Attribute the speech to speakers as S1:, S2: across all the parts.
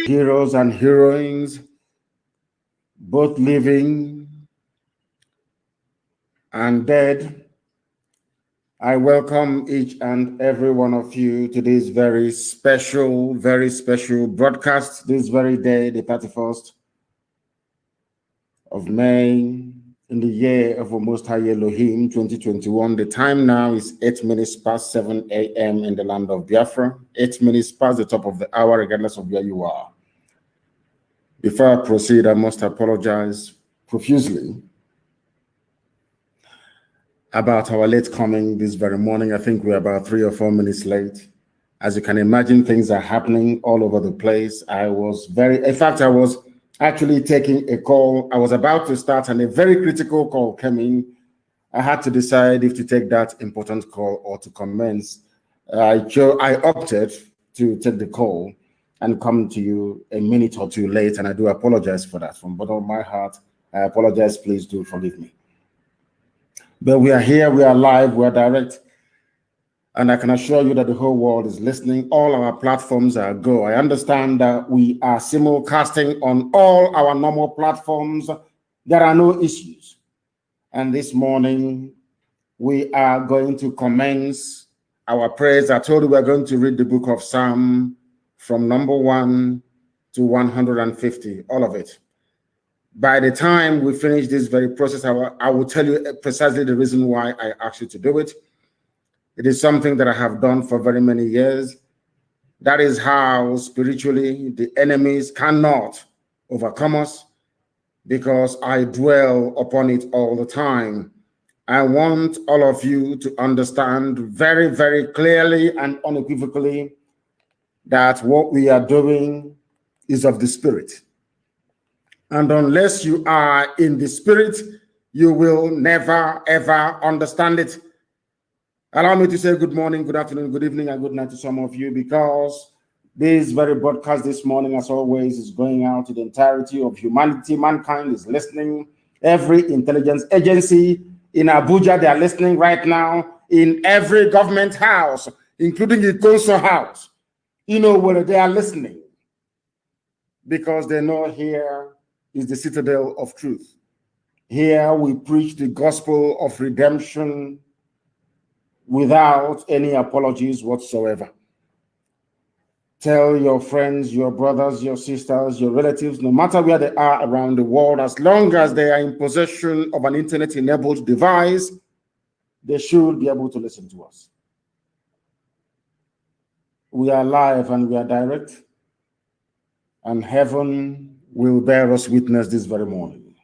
S1: heroes and heroines, both living and dead. I welcome each and every one of you to this very special broadcast this very day, the 31st of May, in the year of our Most High Elohim, 2021. The time now is 8 minutes past 7 a.m. in the land of Biafra, 8 minutes past the top of the hour, regardless of where you are. Before I proceed, I must apologize profusely about our late coming this very morning. I think we're about 3 or 4 minutes late. As you can imagine, things are happening all over the place. I was actually taking a call. I was about to start and a very critical call came in. I had to decide if to take that important call or to commence. I opted to take the call and come to you a minute or two late, and I do apologize for that. From the bottom of my heart, I apologize. Please do forgive me. But we are here, we are live, we are direct. And I can assure you that the whole world is listening. All our platforms are go. I understand that we are simulcasting on all our normal platforms. There are no issues. And this morning, we are going to commence our prayers. I told you we're going to read the book of Psalm from number 1 to 150, all of it. By the time we finish this very process, I will tell you precisely the reason why I asked you to do it. It is something that I have done for very many years. That is how spiritually the enemies cannot overcome us, because I dwell upon it all the time. I want all of you to understand very, very clearly and unequivocally that what we are doing is of the Spirit. And unless you are in the Spirit, you will never, ever understand it. Allow me to say good morning, good afternoon, good evening, and good night to some of you, because this very broadcast this morning, as always, is going out to the entirety of humanity. Mankind is listening. Every intelligence agency in Abuja, they are listening right now. In every government house, including the council house, you know where they are listening, because they know here is the citadel of truth. Here we preach the gospel of redemption without any apologies whatsoever. Tell your friends, your brothers, your sisters, your relatives, no matter where they are around the world, as long as they are in possession of an internet-enabled device, they should be able to listen to us. We are live and we are direct, and heaven will bear us witness this very morning.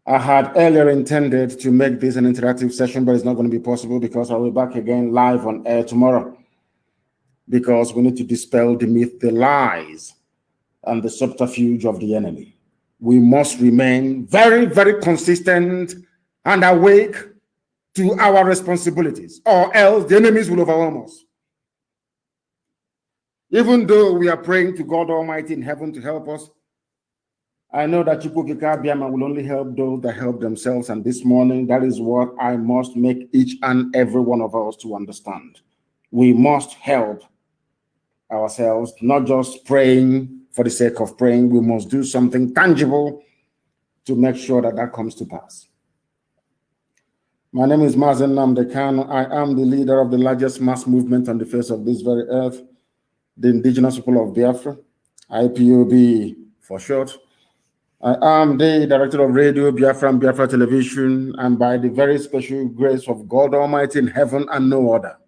S1: I had earlier intended to make this an interactive session, but it's not going to be possible because I'll be back again live on air tomorrow, because we need to dispel the myth, the lies, and the subterfuge of the enemy. We must remain very, very consistent and awake to our responsibilities, or else the enemies will overwhelm us. Even though we are praying to God Almighty in heaven to help us, I know that Chukwukika Biama will only help those that help themselves. And this morning, that is what I must make each and every one of us to understand. We must help ourselves, not just praying for the sake of praying. We must do something tangible to make sure that that comes to pass. My name is Mazi Nnamdi Kanu. I am the leader of the largest mass movement on the face of this very earth, the indigenous people of Biafra, IPOB for short. I am the director of radio, Biafra and Biafra television, and by the very special grace of God Almighty in heaven and no other,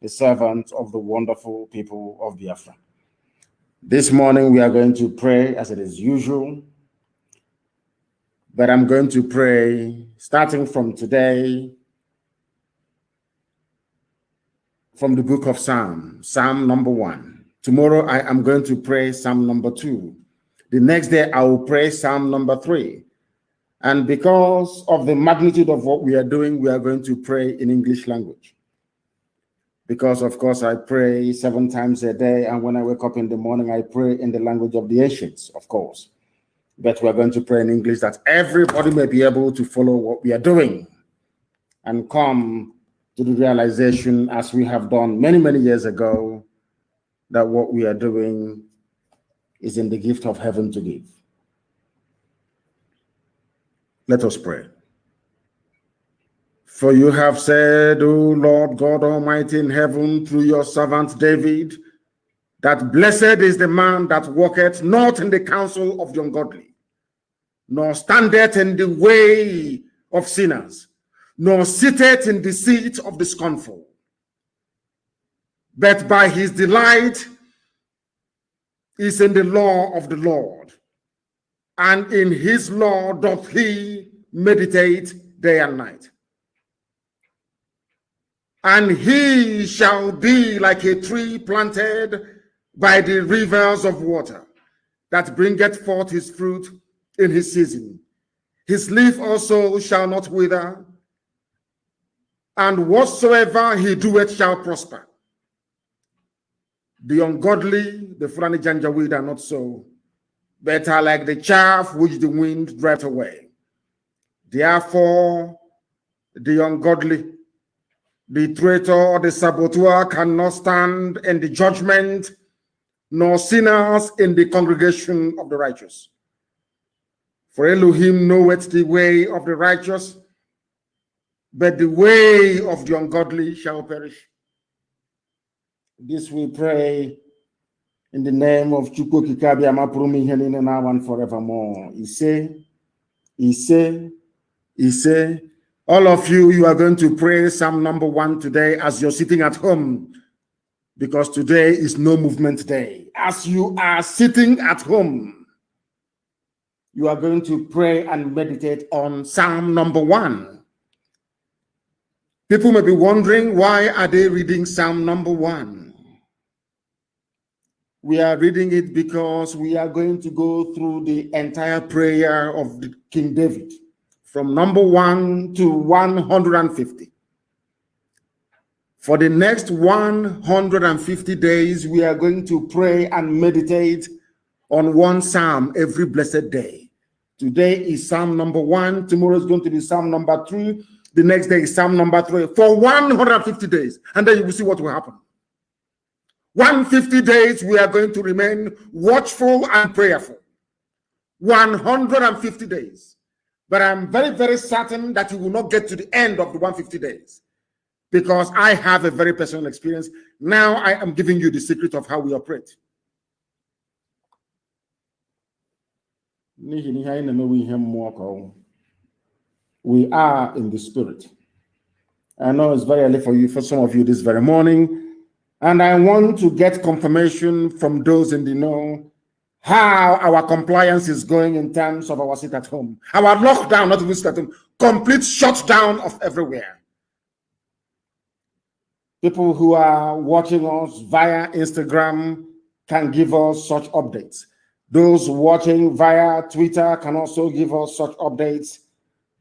S1: the servant of the wonderful people of Biafra. This morning we are going to pray as it is usual, but I'm going to pray starting from today from the book of Psalm number 1. Tomorrow I am going to pray Psalm number 2. The next day, I will pray Psalm number 3. And because of the magnitude of what we are doing, we are going to pray in English language. Because, of course, I pray 7 times a day. And when I wake up in the morning, I pray in the language of the ancients, of course. But we're going to pray in English that everybody may be able to follow what we are doing and come to the realization, as we have done many, many years ago, that what we are doing is in the gift of heaven to give. Let us pray. For you have said, O Lord God Almighty in heaven, through your servant David, that blessed is the man that walketh not in the counsel of the ungodly, nor standeth in the way of sinners, nor sitteth in the seat of the scornful. But by his delight is in the law of the Lord, and in his law doth he meditate day and night. And he shall be like a tree planted by the rivers of water, that bringeth forth his fruit in his season. His leaf also shall not wither, and whatsoever he doeth shall prosper. The ungodly, the Fulani Janjaweed, are not so, but are like the chaff which the wind driveth away. Therefore, the ungodly, the traitor, the saboteur cannot stand in the judgment, nor sinners in the congregation of the righteous. For Elohim knoweth the way of the righteous, but the way of the ungodly shall perish. This we pray in the name of Chukwu Kikabi Amapurumi Henine now and forevermore. He say, all of you, you are going to pray Psalm number 1 today as you're sitting at home, because today is no movement day. As you are sitting at home, you are going to pray and meditate on Psalm number 1. People may be wondering, why are they reading Psalm number 1? We are reading it because we are going to go through the entire prayer of King David, from number 1 to 150. For the next 150 days, we are going to pray and meditate on one psalm every blessed day. Today is Psalm number 1. Tomorrow is going to be Psalm number 2. The next day is Psalm number 3. For 150 days. And then you will see what will happen. 150 days, we are going to remain watchful and prayerful. 150 days. But I'm very, very certain that you will not get to the end of the 150 days, because I have a very personal experience. Now I am giving you the secret of how we operate. We are in the spirit. I know it's very early for some of you this very morning, and I want to get confirmation from those in the know how our compliance is going in terms of our sit at home. Our lockdown, not even sit at home, complete shutdown of everywhere. People who are watching us via Instagram can give us such updates. Those watching via Twitter can also give us such updates.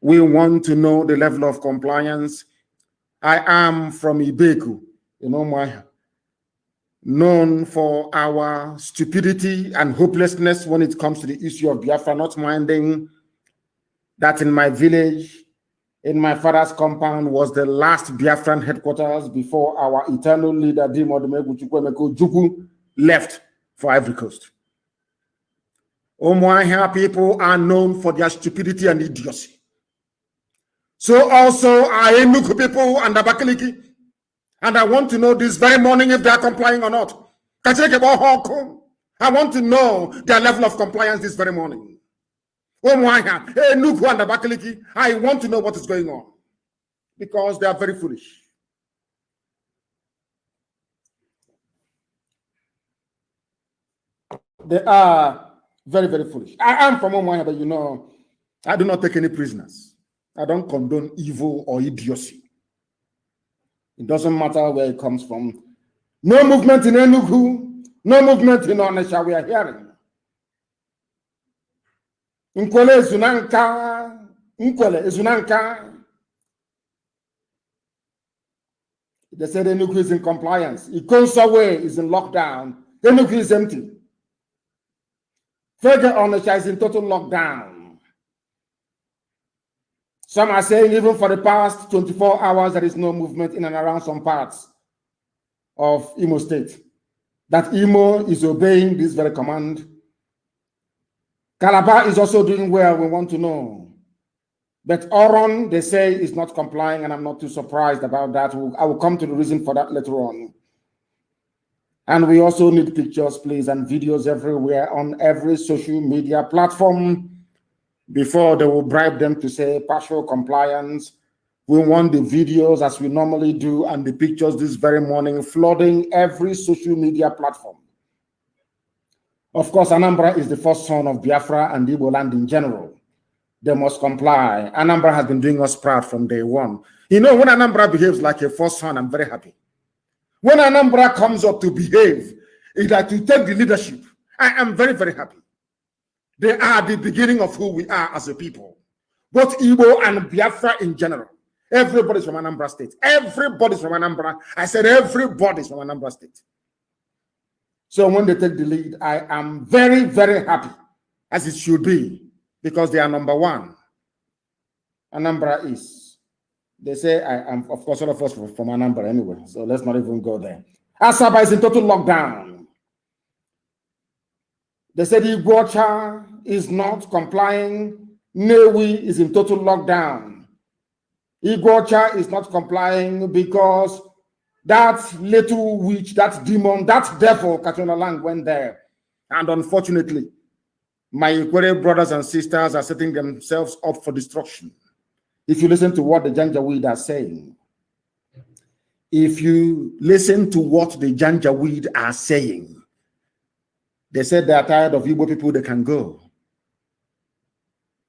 S1: We want to know the level of compliance. I am from Ibeku, known for our stupidity and hopelessness when it comes to the issue of Biafra, not minding that in my village, in my father's compound, was the last Biafran headquarters before our eternal leader, Dimodumegu Juku, left for Ivory Coast. Omoahia people are known for their stupidity and idiocy. So also are Enugu people and Abakaliki. And I want to know this very morning if they are complying or not. I want to know their level of compliance this very morning. I want to know what is going on, because they are very foolish. They are very, very foolish. I am from Omoya, but I do not take any prisoners. I don't condone evil or idiocy. It doesn't matter where it comes from. No movement in Enugu, no movement in Onisha, we are hearing. Nkwele Zunanka. They said Enugu is in compliance. Ikonsawe is in lockdown. Enugu is empty. Further, Onisha is in total lockdown. Some are saying even for the past 24 hours, there is no movement in and around some parts of Imo State. That Imo is obeying this very command Calabar is also doing well, we want to know. But Oron, they say, is not complying, and I'm not too surprised about that. I will come to the reason for that later on. And we also need pictures, please, and videos everywhere on every social media platform before they will bribe them to say partial compliance. We want the videos as we normally do and the pictures this very morning flooding every social media platform. Of course, Anambra is the first son of Biafra and Igbo land in general. They must comply. Anambra has been doing us proud from day one. You know, when Anambra behaves like a first son, I'm very happy. When Anambra comes up to behave, it's like to take the leadership. I am very, very happy. They are the beginning of who we are as a people. Both Igbo and Biafra in general. Everybody's from Anambra State. Everybody's from Anambra. I said everybody's from Anambra State. So when they take the lead, I am very, very happy, as it should be, because they are number one. Anambra is. They say I am, of course, all of us from Anambra anyway, so let's not even go there. Asaba is in total lockdown. They said Iguacha is not complying. Newi is in total lockdown. Iguacha is not complying because that little witch, that demon, that devil, Katrina Lang, went there. And unfortunately, my Ikwere brothers and sisters are setting themselves up for destruction. If you listen to what the Janjaweed are saying, if you listen to what the Janjaweed are saying, they said they are tired of Igbo people, they can go.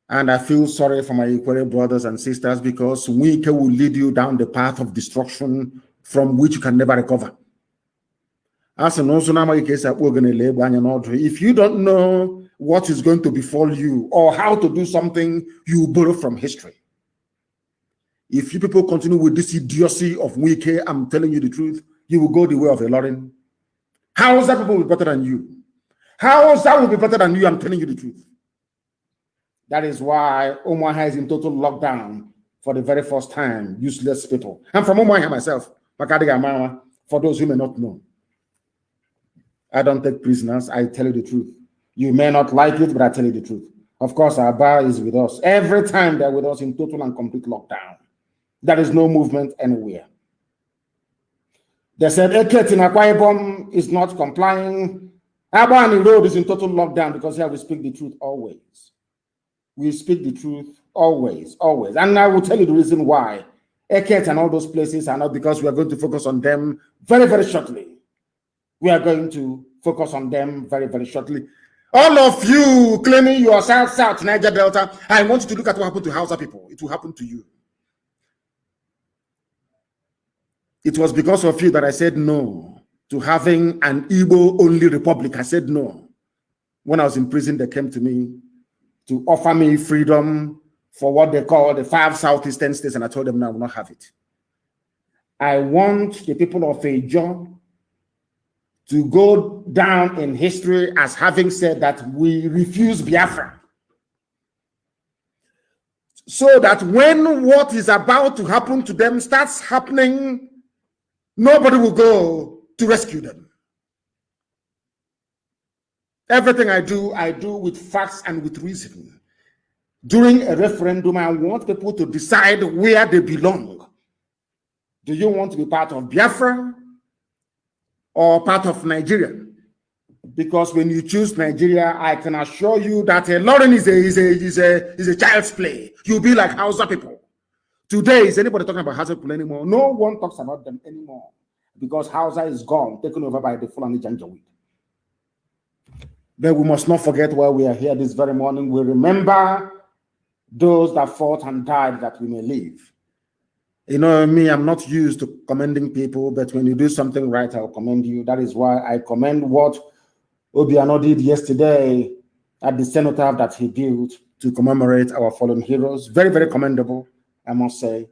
S1: And I feel sorry for my Ikwere brothers and sisters because Wike will lead you down the path of destruction from which you can never recover. If you don't know what is going to befall you or how to do something, you borrow from history. If you people continue with this idiocy of Wike, I'm telling you the truth, you will go the way of a Lauren. How is that people will be better than you? How is that will be better than you? I'm telling you the truth. That is why Omaha is in total lockdown for the very first time. Useless people. I'm from Omaha myself. For those who may not know, I don't take prisoners. I tell you the truth. You may not like it, but I tell you the truth. Of course, our bar is with us. Every time they're with us in total and complete lockdown. There is no movement anywhere. They said Eket in Akwa Ibom is not complying. Abani Road is in total lockdown because here we speak the truth always. We speak the truth always, always. And I will tell you the reason why. Eket and all those places are not, because we are going to focus on them very, very shortly. We are going to focus on them very, very shortly. All of you claiming you are South, Niger Delta, I want you to look at what happened to Hausa people. It will happen to you. It was because of you that I said no to having an Igbo-only republic. I said no. When I was in prison, they came to me to offer me freedom for what they call the 5 southeastern states, and I told them no, I will not have it. I want the people of Ejo to go down in history as having said that we refuse Biafra. So that when what is about to happen to them starts happening, nobody will go to rescue them. Everything I do with facts and with reason. During a referendum, I want people to decide where they belong. Do you want to be part of Biafra or part of Nigeria? Because when you choose Nigeria, I can assure you that Lauren is a child's play. You'll be like Hausa people. Today, is anybody talking about Hausa people anymore? No one talks about them anymore because Hausa is gone, taken over by the Fulani Janjaweed. But we must not forget why we are here this very morning. We remember those that fought and died that we may live. You know me, I'm not used to commending people, but when you do something right, I'll commend you. That is why I commend what Obiano did yesterday at the cenotaph that he built to commemorate our fallen heroes. Very, very commendable, I must say.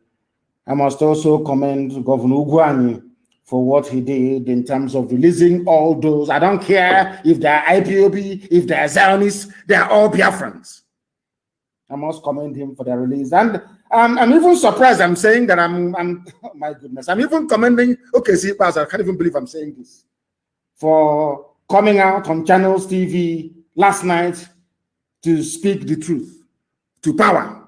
S1: I must also commend Governor Ugwuanyi for what he did in terms of releasing all those. I don't care if they're IPOB, if they're Zionists, they're all Biafrans. I must commend him for their release. And I'm even surprised I'm saying that I'm oh my goodness, I'm even commending, okay, see, I can't even believe I'm saying this, for coming out on Channels TV last night to speak the truth to power.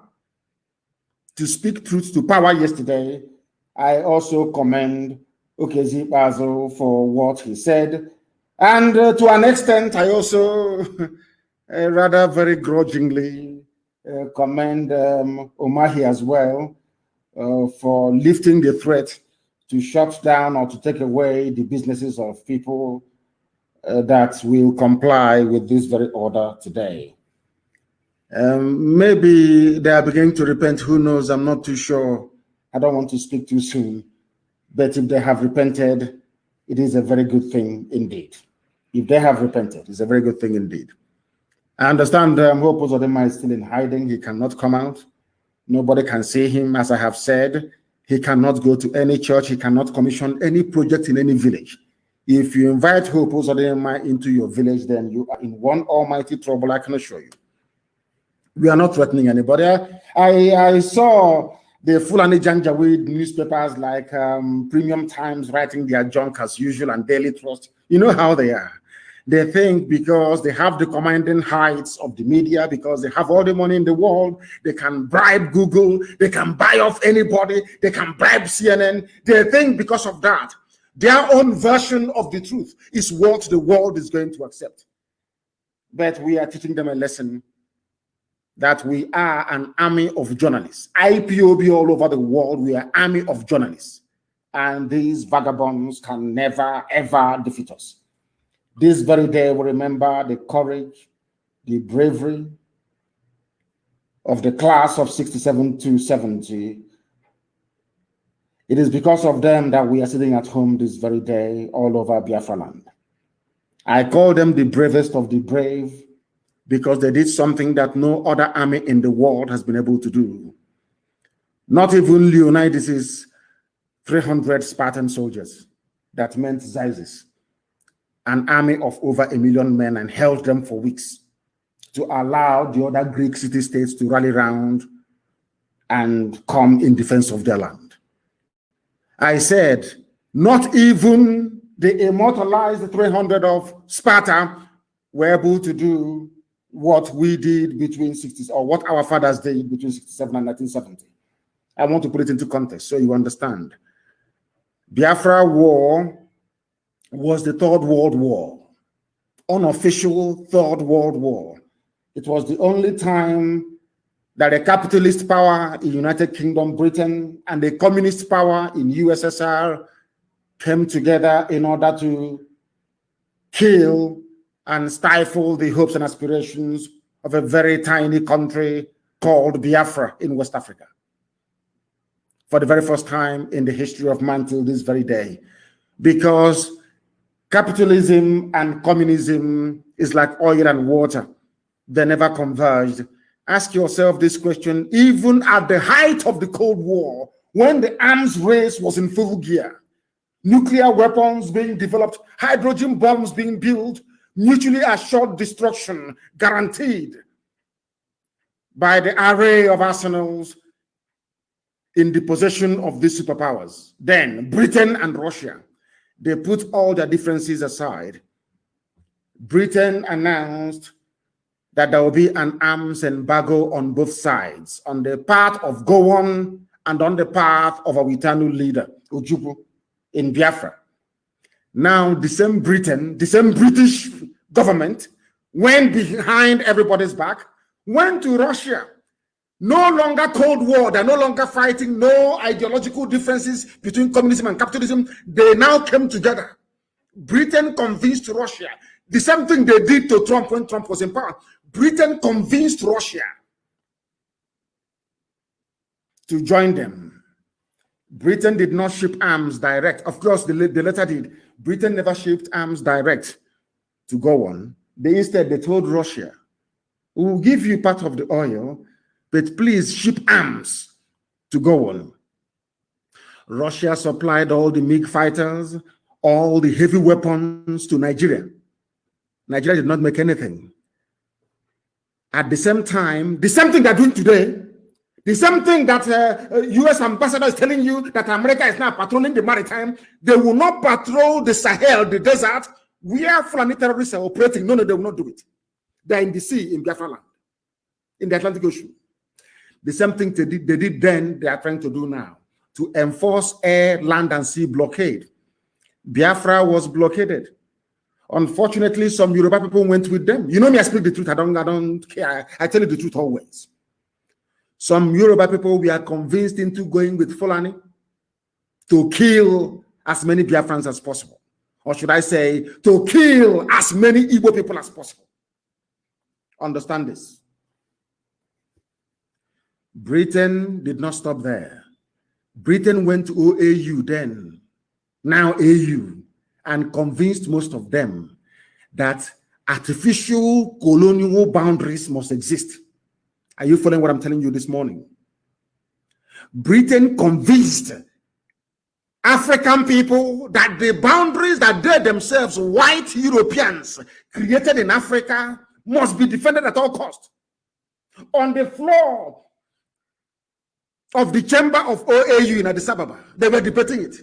S1: To speak truth to power yesterday, I also commend Okezi Bazo for what he said. And to an extent, I also rather very grudgingly commend Omahi as well for lifting the threat to shut down or to take away the businesses of people that will comply with this very order today. Maybe they are beginning to repent. Who knows? I'm not too sure. I don't want to speak too soon. But if they have repented, it is a very good thing indeed. If they have repented, it's a very good thing indeed. I understand Hope Uzodinma is still in hiding. He cannot come out. Nobody can see him. As I have said, he cannot go to any church. He cannot commission any project in any village. If you invite Hope Uzodinma into your village, then you are in one almighty trouble, I can assure you. We are not threatening anybody. I saw the Fulani Janjaweed newspapers like Premium Times writing their junk as usual and Daily Trust. You know how they are. They think because they have the commanding heights of the media, because they have all the money in the world, they can bribe Google, they can buy off anybody, they can bribe CNN. They think because of that, their own version of the truth is what the world is going to accept. But we are teaching them a lesson that we are an army of journalists. IPOB all over the world, we are an army of journalists. And these vagabonds can never, ever defeat us. This very day, we remember the courage, the bravery of the class of 67 to 70. It is because of them that we are sitting at home this very day all over Biafra land. I call them the bravest of the brave, because they did something that no other army in the world has been able to do. Not even Leonidas' 300 Spartan soldiers that meant Xyzes, an army of over 1 million men, and held them for weeks to allow the other Greek city-states to rally around and come in defense of their land. I said, not even the immortalized 300 of Sparta were able to do what we did between 60s, or what our fathers did between 67 and 1970. I want to put it into context so you understand. Biafra War was the Third World War, unofficial Third World War. It was the only time that a capitalist power in United Kingdom, Britain, and a communist power in USSR came together in order to kill and stifle the hopes and aspirations of a very tiny country called Biafra in West Africa. For the very first time in the history of man till this very day. Because capitalism and communism is like oil and water. They never converged. Ask yourself this question, even at the height of the Cold War, when the arms race was in full gear, nuclear weapons being developed, hydrogen bombs being built, mutually assured destruction guaranteed by the array of arsenals in the possession of these superpowers. Then Britain and Russia, they put all their differences aside. Britain announced that there will be an arms embargo on both sides, on the part of Gowon and on the part of our Witanu leader, Ojukwu, in Biafra. Now, the same Britain, the same British government went behind everybody's back, went to Russia. No longer Cold War, they're no longer fighting, no ideological differences between communism and capitalism. They now came together. Britain convinced Russia. The same thing they did to Trump when Trump was in power. Britain convinced Russia to join them. Britain did not ship arms direct. Of course, the letter did. Britain never shipped arms direct to go on. Instead, they told Russia, we will give you part of the oil, but please ship arms to go on. Russia supplied all the MiG fighters, all the heavy weapons to Nigeria. Nigeria did not make anything. At the same time, the same thing they're doing today, the same thing that U.S. ambassador is telling you that America is now patrolling the maritime, they will not patrol the Sahel, the desert, where Fulani terrorists are operating. No, they will not do it. They're in the sea in Biafra land. in the Atlantic Ocean. The same thing they did then, they are trying to do now, to enforce air, land, and sea blockade. Biafra was blockaded. Unfortunately, some Yoruba people went with them. You know me, I speak the truth. I don't care. I tell you the truth always. Some Yoruba people we are convinced into going with Fulani to kill as many Biafrans as possible. Or should I say, to kill as many Igbo people as possible. Understand this. Britain did not stop there. Britain went to OAU then, now AU, and convinced most of them that artificial colonial boundaries must exist. Are you following what I'm telling you this morning? Britain convinced African people that the boundaries that they themselves, white Europeans, created in Africa must be defended at all costs. On the floor of the chamber of OAU in Addis Ababa, they were debating it.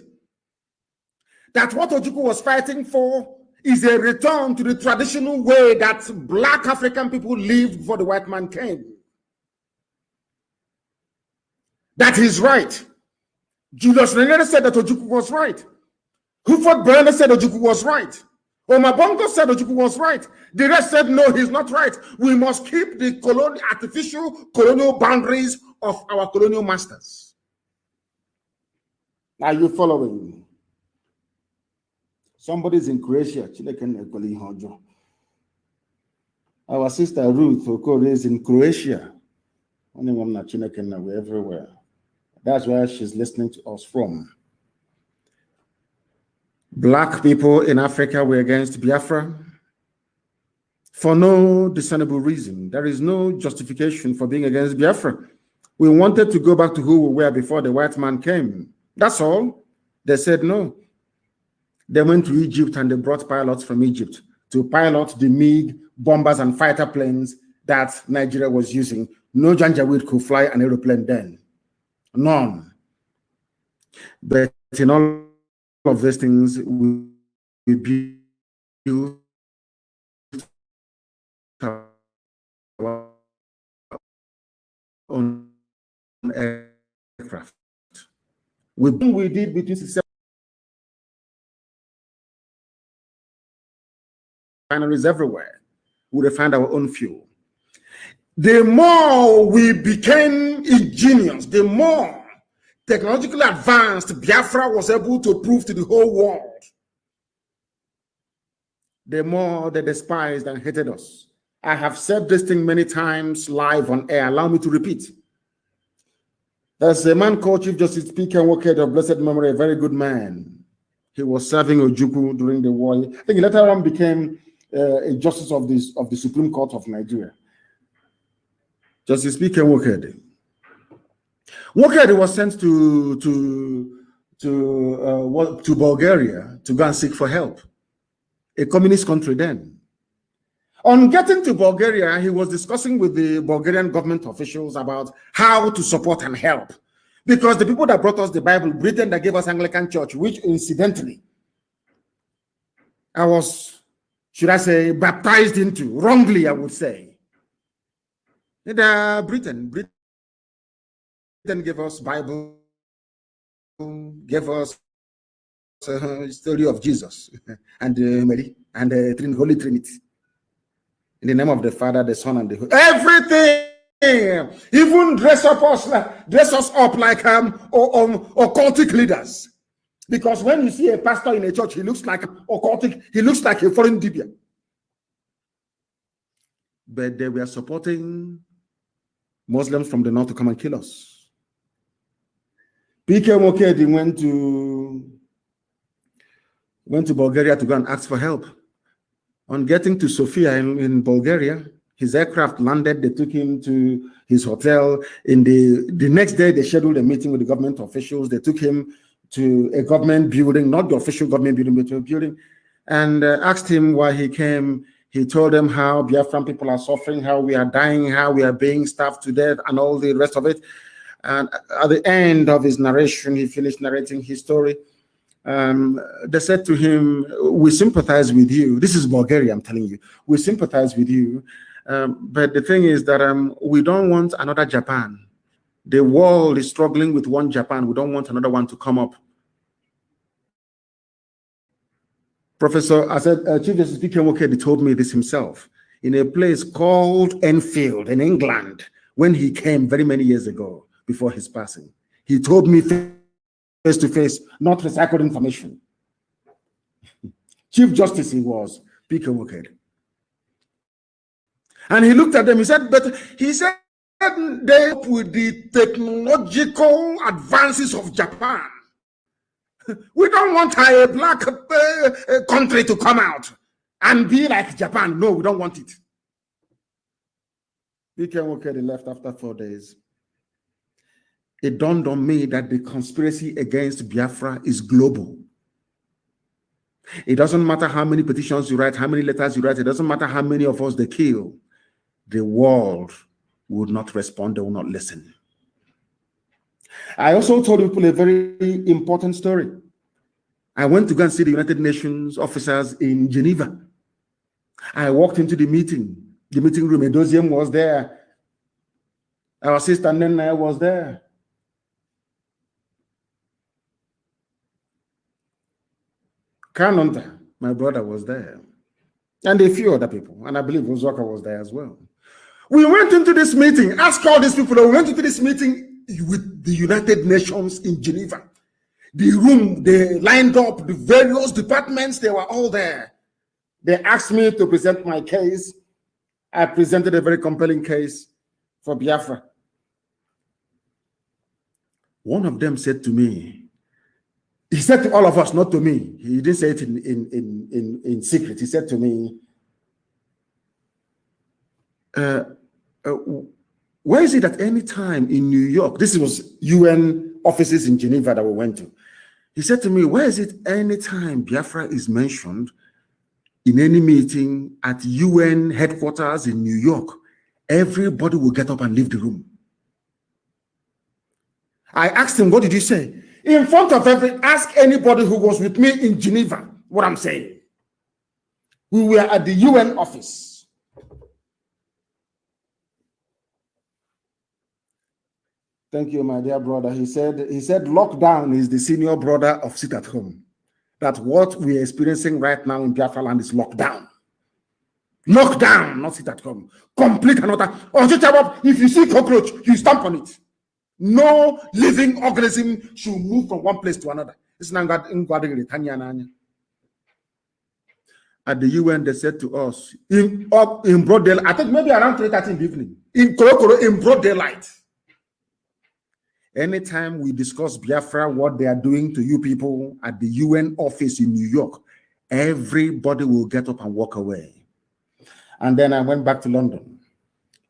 S1: That what Ojukwu was fighting for is a return to the traditional way that black African people lived before the white man came. That is right. Julius Nyerere said that Ojukwu was right. Huford Berne said Ojukwu was right. Omar Bongo said Ojukwu was right. The rest said no, he's not right. We must keep the artificial colonial boundaries of our colonial masters. Are you following? Somebody's in Croatia. Our sister Ruth Okoro is in Croatia. We're everywhere. That's where she's listening to us from. Black people in Africa were against Biafra for no discernible reason. There is no justification for being against Biafra. We wanted to go back to who we were before the white man came. That's all. They said no. They went to Egypt and they brought pilots from Egypt to pilot the MiG bombers and fighter planes that Nigeria was using. No Janjaweed could fly an aeroplane then. None. But in all of these things, we built our own aircraft. We did between 67 refineries everywhere. We refined our own fuel. The more we became ingenious, the more technologically advanced Biafra was able to prove to the whole world, the more they despised and hated us. I have said this thing many times live on air. Allow me to repeat. There's a man called Chief Justice P.K. Nwokedi of blessed memory, a very good man. He was serving Ojukwu during the war. I think he later on became a justice of the Supreme Court of Nigeria. Justice P.K. Nwokedi. Nwokedi was sent to Bulgaria to go and seek for help, a communist country then. On getting to Bulgaria, he was discussing with the Bulgarian government officials about how to support and help. Because the people that brought us the Bible, Britain that gave us Anglican Church, which incidentally, I was, should I say, baptized into, wrongly I would say. Britain gave us Bible, gave us story of Jesus and Mary and the Holy Trinity. In the name of the Father, the Son, and the Holy. Everything, even dress us up like occultic leaders. Because when you see a pastor in a church, he looks like occultic. He looks like a foreign dibia. But they were supporting Muslims from the north to come and kill us. P.K. Nwokedi went to Bulgaria to go and ask for help. On getting to Sofia in Bulgaria, his aircraft landed. They took him to his hotel. In the next day, they scheduled a meeting with the government officials. They took him to a government building, not the official government building, but to a building, and asked him why he came. He told them how Biafran people are suffering, how we are dying, how we are being starved to death, and all the rest of it. And at the end of his narration, he finished narrating his story. They said to him, we sympathize with you. This is Bulgaria, I'm telling you. We sympathize with you. But the thing is that we don't want another Japan. The world is struggling with one Japan. We don't want another one to come up. Professor, I said, Chief Justice P.K. Nwokedi told me this himself in a place called Enfield in England when he came very many years ago before his passing. He told me face to face, not recycled information. Chief Justice he was, P.K. Nwokedi. And he looked at them, he said, but he said, they with the technological advances of Japan. We don't want a black country to come out and be like Japan. No, we don't want it. P.K. Nwokedi left after 4 days. It dawned on me that the conspiracy against Biafra is global. It doesn't matter how many petitions you write, how many letters you write. It doesn't matter how many of us they kill. The world would not respond. They will not listen. I also told people a very important story. I went to go and see the United Nations officers in Geneva. I walked into the meeting room. Edoziem was there. Our sister Nena was there. Kanonta, my brother, was there. And a few other people. And I believe Uzoka was there as well. We went into this meeting, asked all these people, we went into this meeting with the United Nations in Geneva. The room, they lined up, the various departments, they were all there. They asked me to present my case. I presented a very compelling case for Biafra. One of them said to me, he said to all of us, not to me. He didn't say it in secret. He said to me, where is it at any time in New York? This was UN offices in Geneva that we went to. He said to me, where is it any time Biafra is mentioned in any meeting at UN headquarters in New York, everybody will get up and leave the room. I asked him, what did you say? In front of ask anybody who was with me in Geneva what I'm saying. We were at the UN office. Thank you, my dear brother. He said lockdown is the senior brother of sit at home. That what we are experiencing right now in Biafra land is lockdown. Lockdown, not sit at home. Complete another. If you see cockroach, you stamp on it. No living organism should move from one place to another. At the UN, they said to us, in broad daylight, I think maybe around 3:30 in the evening, in broad daylight. Anytime we discuss Biafra, what they are doing to you people at the UN office in New York, everybody will get up and walk away. And then I went back to London.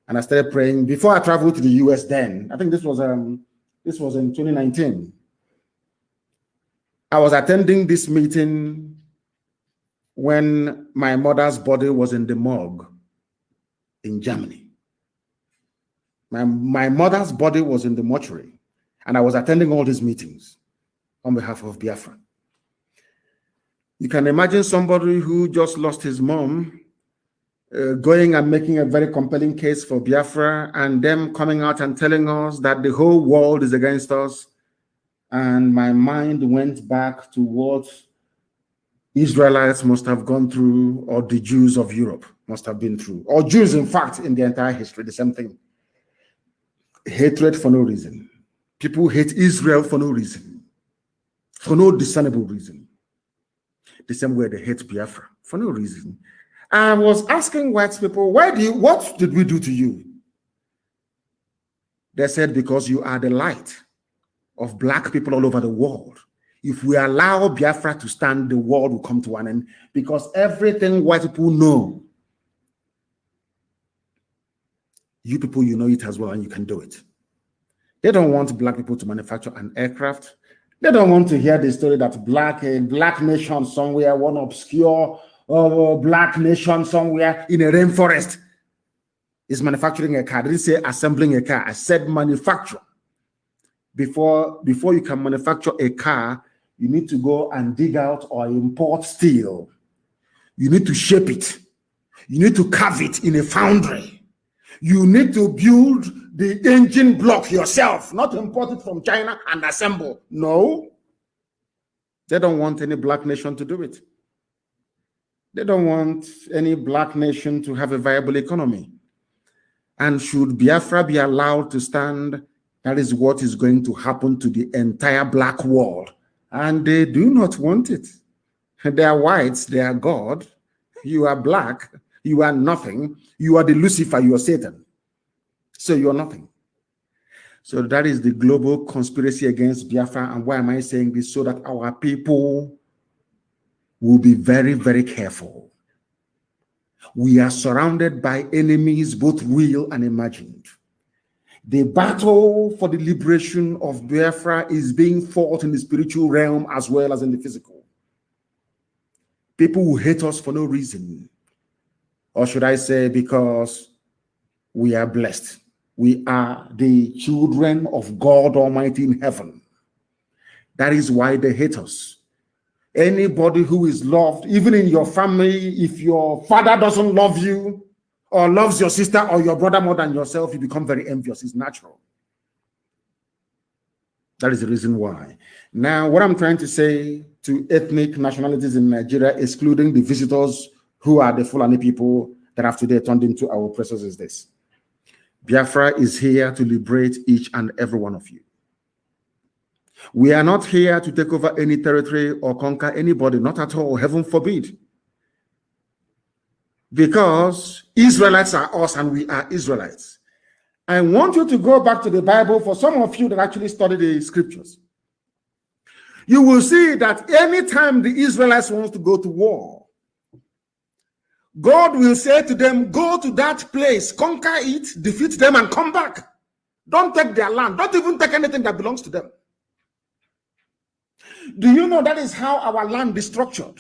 S1: And I started praying before I traveled to the US then. I think this was in 2019. I was attending this meeting when my mother's body was in the morgue in Germany. My mother's body was in the mortuary, and I was attending all these meetings on behalf of Biafra. You can imagine somebody who just lost his mom going and making a very compelling case for Biafra, and them coming out and telling us that the whole world is against us. And my mind went back to what Israelites must have gone through, or the Jews of Europe must have been through, or Jews, in fact, in the entire history, the same thing. Hatred for no reason. People hate Israel for no reason, for no discernible reason. The same way they hate Biafra for no reason. I was asking white people, what did we do to you? They said, because you are the light of black people all over the world. If we allow Biafra to stand, the world will come to an end, because everything white people know, you people, you know it as well, and you can do it. They don't want black people to manufacture an aircraft. They don't want to hear the story that a black nation somewhere, one obscure black nation somewhere in a rainforest is manufacturing a car. I didn't say assembling a car. I said manufacture. Before you can manufacture a car, you need to go and dig out or import steel. You need to shape it. You need to carve it in a foundry. You need to build the engine block yourself, not import it from China and assemble. No. They don't want any black nation to do it. They don't want any black nation to have a viable economy. And should Biafra be allowed to stand, that is what is going to happen to the entire black world. And they do not want it. They are whites, they are God. You are black, you are nothing. You are the Lucifer, you are Satan. So you are nothing. So that is the global conspiracy against Biafra. And why am I saying this? So that our people will be very, very careful. We are surrounded by enemies, both real and imagined. The battle for the liberation of Biafra is being fought in the spiritual realm as well as in the physical. People will hate us for no reason. Or should I say, because we are blessed. We are the children of God Almighty in heaven. That is why they hate us. Anybody who is loved, even in your family, if your father doesn't love you or loves your sister or your brother more than yourself, you become very envious. It's natural. That is the reason why. Now, what I'm trying to say to ethnic nationalities in Nigeria, excluding the visitors who are the Fulani people that have today turned into our oppressors, is this. Biafra is here to liberate each and every one of you. We are not here to take over any territory or conquer anybody, not at all, heaven forbid. Because Israelites are us and we are Israelites. I want you to go back to the Bible for some of you that actually study the scriptures. You will see that anytime the Israelites want to go to war, God will say to them, go to that place, conquer it, defeat them, and come back. Don't take their land. Don't even take anything that belongs to them. Do you know that is how our land is structured?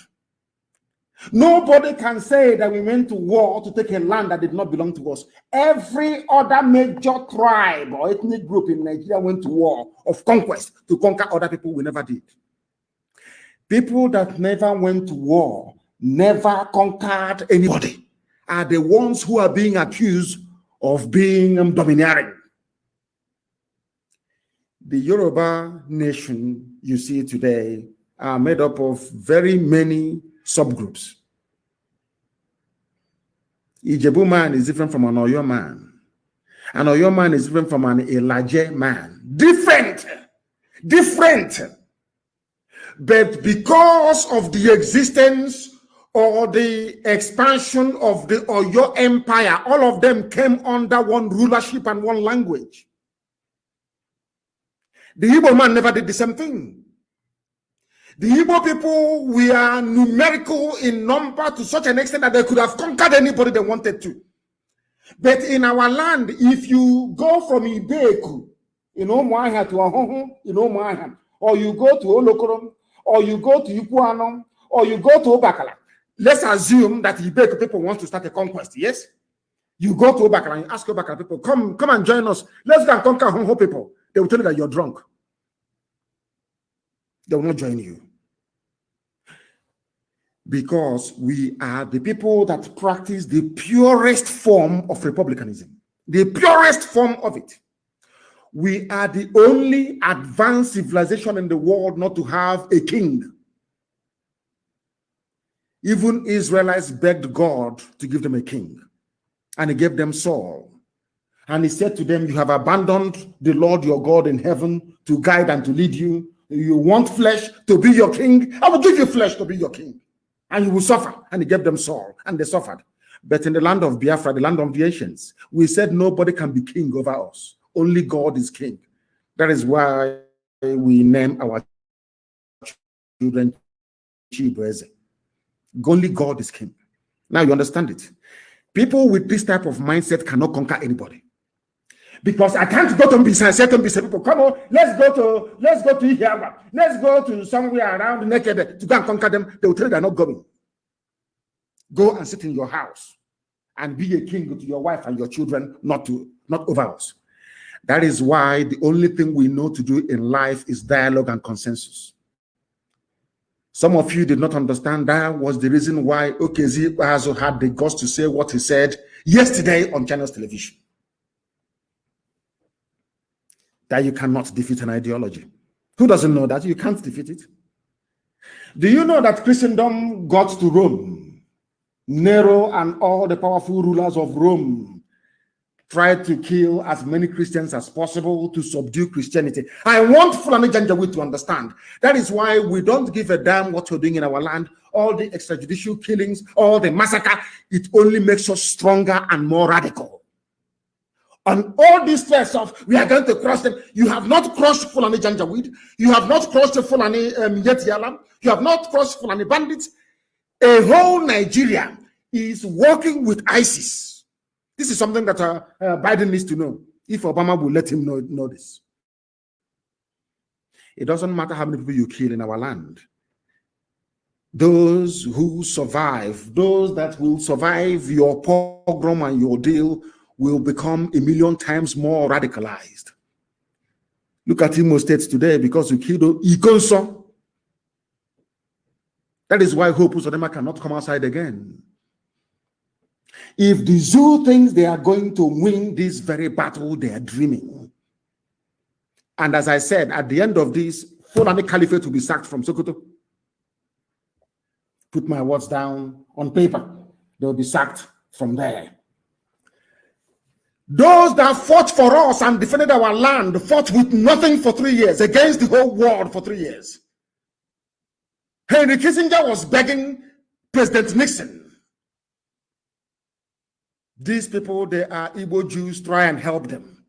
S1: Nobody can say that we went to war to take a land that did not belong to us. Every other major tribe or ethnic group in Nigeria went to war of conquest to conquer other people. We never did. People that never went to war, never conquered anybody, are the ones who are being accused of being domineering. The Yoruba nation you see today are made up of very many subgroups. Ijebu man is different from an Oyo man. An Oyo man is different from an Elaje man. Different. But because of the existence or the expansion of the Oyo Empire, all of them came under one rulership and one language. The Igbo man never did the same thing. The Igbo people, we are numerical in number to such an extent that they could have conquered anybody they wanted to. But in our land, if you go from Ibeku, Moaha to Ahoho, Moaha, or you go to Olokorom, or you go to Ikuanom, or you go to Obakala, let's assume that Ibeku people want to start a conquest, yes? You go to Obakala and you ask Obakala people, come and join us. Let's go and conquer Ahoho people. They will tell you that you're drunk. They will not join you. Because we are the people that practice the purest form of republicanism. The purest form of it. We are the only advanced civilization in the world not to have a king. Even Israelites begged God to give them a king. And he gave them Saul. And he said to them, you have abandoned the Lord your God in heaven to guide and to lead you. You want flesh to be your king? I will give you flesh to be your king. And you will suffer. And he gave them Saul. And they suffered. But in the land of Biafra, the land of the ancients, we said nobody can be king over us. Only God is king. That is why we name our children Chibueze. Only God is king. Now you understand it. People with this type of mindset cannot conquer anybody. Because I can't go to Mbisa and say to Mbisa people, come on, let's go to Ihaba. Let's go to somewhere around naked to go and conquer them. They will tell you they're not going. Go and sit in your house and be a king to your wife and your children, not over us. That is why the only thing we know to do in life is dialogue and consensus. Some of you did not understand that was the reason why Okezie Ikpeazu had the guts to say what he said yesterday on Channels Television. That you cannot defeat an ideology. Who doesn't know that? You can't defeat it. Do you know that Christendom got to Rome? Nero and all the powerful rulers of Rome tried to kill as many Christians as possible to subdue Christianity. I want Fulani Janjaweed to understand. That is why we don't give a damn what we're doing in our land. All the extrajudicial killings, all the massacre, it only makes us stronger and more radical. On all these threats of we are going to crush them, you have not crushed Fulani Janjaweed, you have not crushed Fulani Yetialam, you have not crushed Fulani bandits. A whole Nigeria is working with ISIS. This is something that Biden needs to know, if Obama will let him know this. It doesn't matter how many people you kill in our land. Those who survive, those that will survive your pogrom and your deal will become 1,000,000 times more radicalized. Look at Imo State today because you killed Ikonso. That is why Hope Uzodinma cannot come outside again. If the zoo thinks they are going to win this very battle, they are dreaming. And as I said, at the end of this, Fulani Caliphate will be sacked from Sokoto. Put my words down on paper. They will be sacked from there. Those that fought for us and defended our land fought with nothing for 3 years, against the whole world for 3 years. Henry Kissinger was begging President Nixon. These people, they are Igbo Jews, try and help them.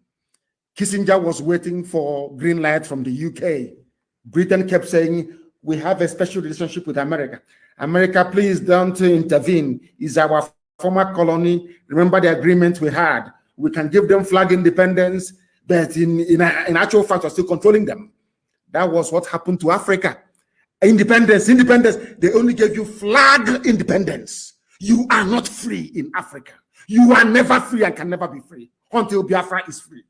S1: Kissinger was waiting for green light from the UK. Britain kept saying, we have a special relationship with America. America, please don't intervene. It's our former colony. Remember the agreement we had. We can give them flag independence, but in actual fact, we're still controlling them. That was what happened to Africa. Independence, they only gave you flag independence. You are not free in Africa. You are never free and can never be free until Biafra is free.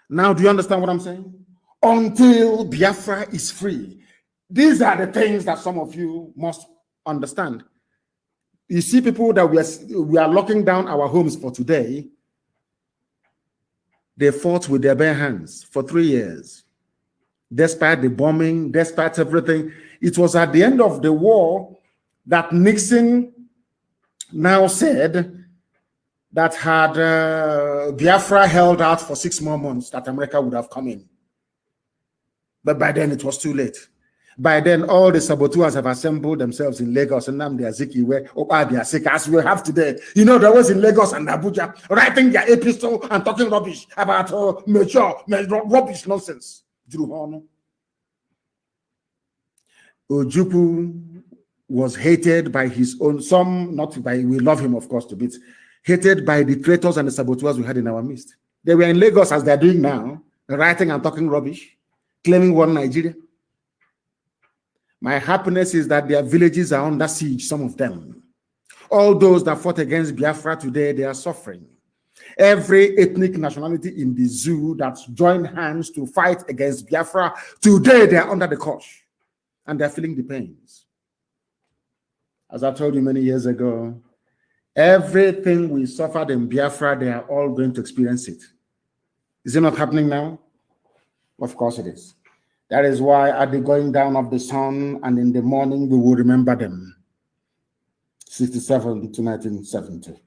S1: Now, do you understand what I'm saying? Until Biafra is free. These are the things that some of you must understand. You see people that we are locking down our homes for today, they fought with their bare hands for 3 years. Despite the bombing, despite everything. It was at the end of the war that Nixon now said that had Biafra held out for 6 more months, that America would have come in. But by then it was too late. By then, all the saboteurs have assembled themselves in Lagos and Nnamdi Azikiwe, as we have today. You know, there was in Lagos and Abuja writing their epistle and talking rubbish about mature rubbish nonsense. Ojukwu was hated by his own, some not by, we love him of course to bits, hated by the traitors and the saboteurs we had in our midst. They were in Lagos as they're doing now, writing and talking rubbish, claiming one Nigeria. My happiness is that their villages are under siege, some of them. All those that fought against Biafra today, they are suffering. Every ethnic nationality in the zoo that joined hands to fight against Biafra, today they are under the cosh and they're feeling the pains. As I told you many years ago, everything we suffered in Biafra, they are all going to experience it. Is it not happening now? Of course it is. That is why at the going down of the sun and in the morning, we will remember them. 67 to 1970.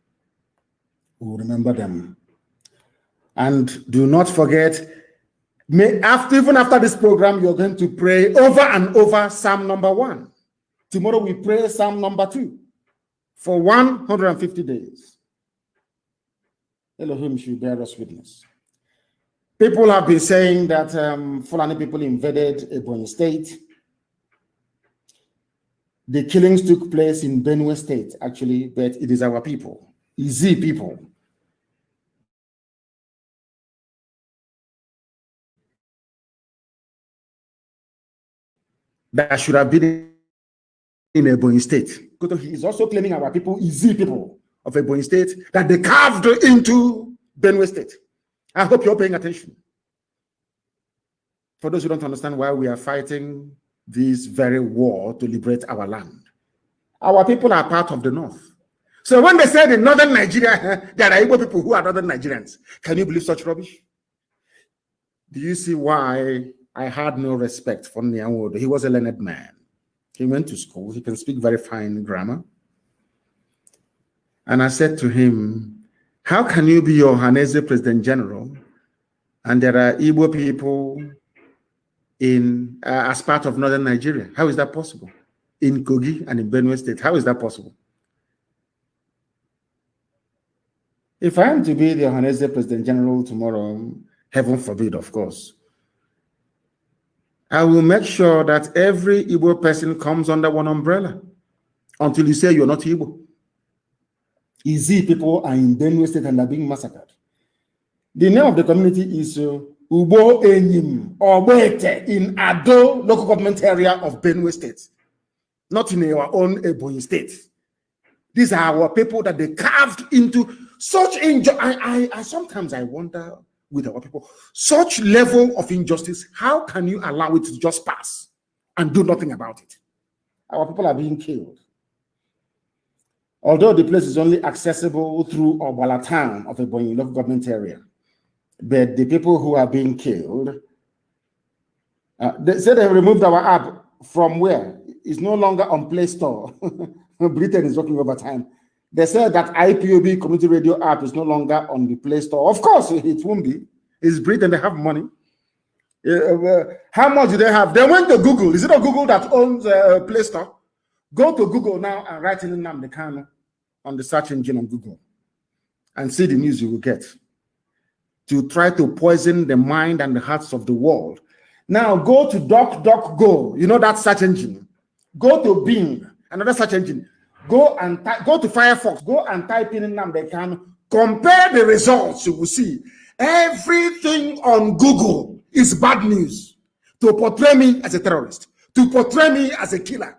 S1: We will remember them. And do not forget, even after this program, you're going to pray over and over Psalm number 1. Tomorrow we pray Psalm number 2 for 150 days. Elohim should bear us witness. People have been saying that Fulani people invaded Ebonyi State. The killings took place in Benue State, actually, but it is our people, Izi people. That should have been in Ebonyi State. He is also claiming our people, Izi people of Ebonyi State, that they carved into Benue State. I hope you're paying attention. For those who don't understand why we are fighting this very war to liberate our land. Our people are part of the North. So when they said in northern Nigeria, there are Igbo people who are northern Nigerians, can you believe such rubbish? Do you see why I had no respect for Nyawodo? He was a learned man. He went to school. He can speak very fine grammar. And I said to him, how can you be your Hanese President General and there are Igbo people in as part of northern Nigeria? How is that possible? In Kogi and in Benue State, how is that possible? If I am to be the Hanese President General tomorrow, heaven forbid, of course, I will make sure that every Igbo person comes under one umbrella until you say you're not Igbo. Easy people are in Benue State and are being massacred. The name of the community is Ubo Enyim or Wete in Ado local government area of Benue State, not in our own Ebonyi State. These are our people that they carved into such injustice. I sometimes I wonder with our people, such level of injustice, how can you allow it to just pass and do nothing about it? Our people are being killed. Although the place is only accessible through Obala town of Ebonyi local government area, but the people who are being killed, they said they removed our app from where? It's no longer on Play Store. Britain is working overtime. They said that IPOB community radio app is no longer on the Play Store. Of course, it won't be. It's Britain, they have money. How much do they have? They went to Google. Is it a Google that owns Play Store? Go to Google now and write in Nnamdi Kanu on the search engine on Google and see the news you will get to try to poison the mind and the hearts of the world. Now go to DuckDuckGo, you know that search engine. Go to Bing, another search engine. Go to Firefox, go and type in Nnamdi Kanu. Compare the results, you will see. Everything on Google is bad news to portray me as a terrorist, to portray me as a killer.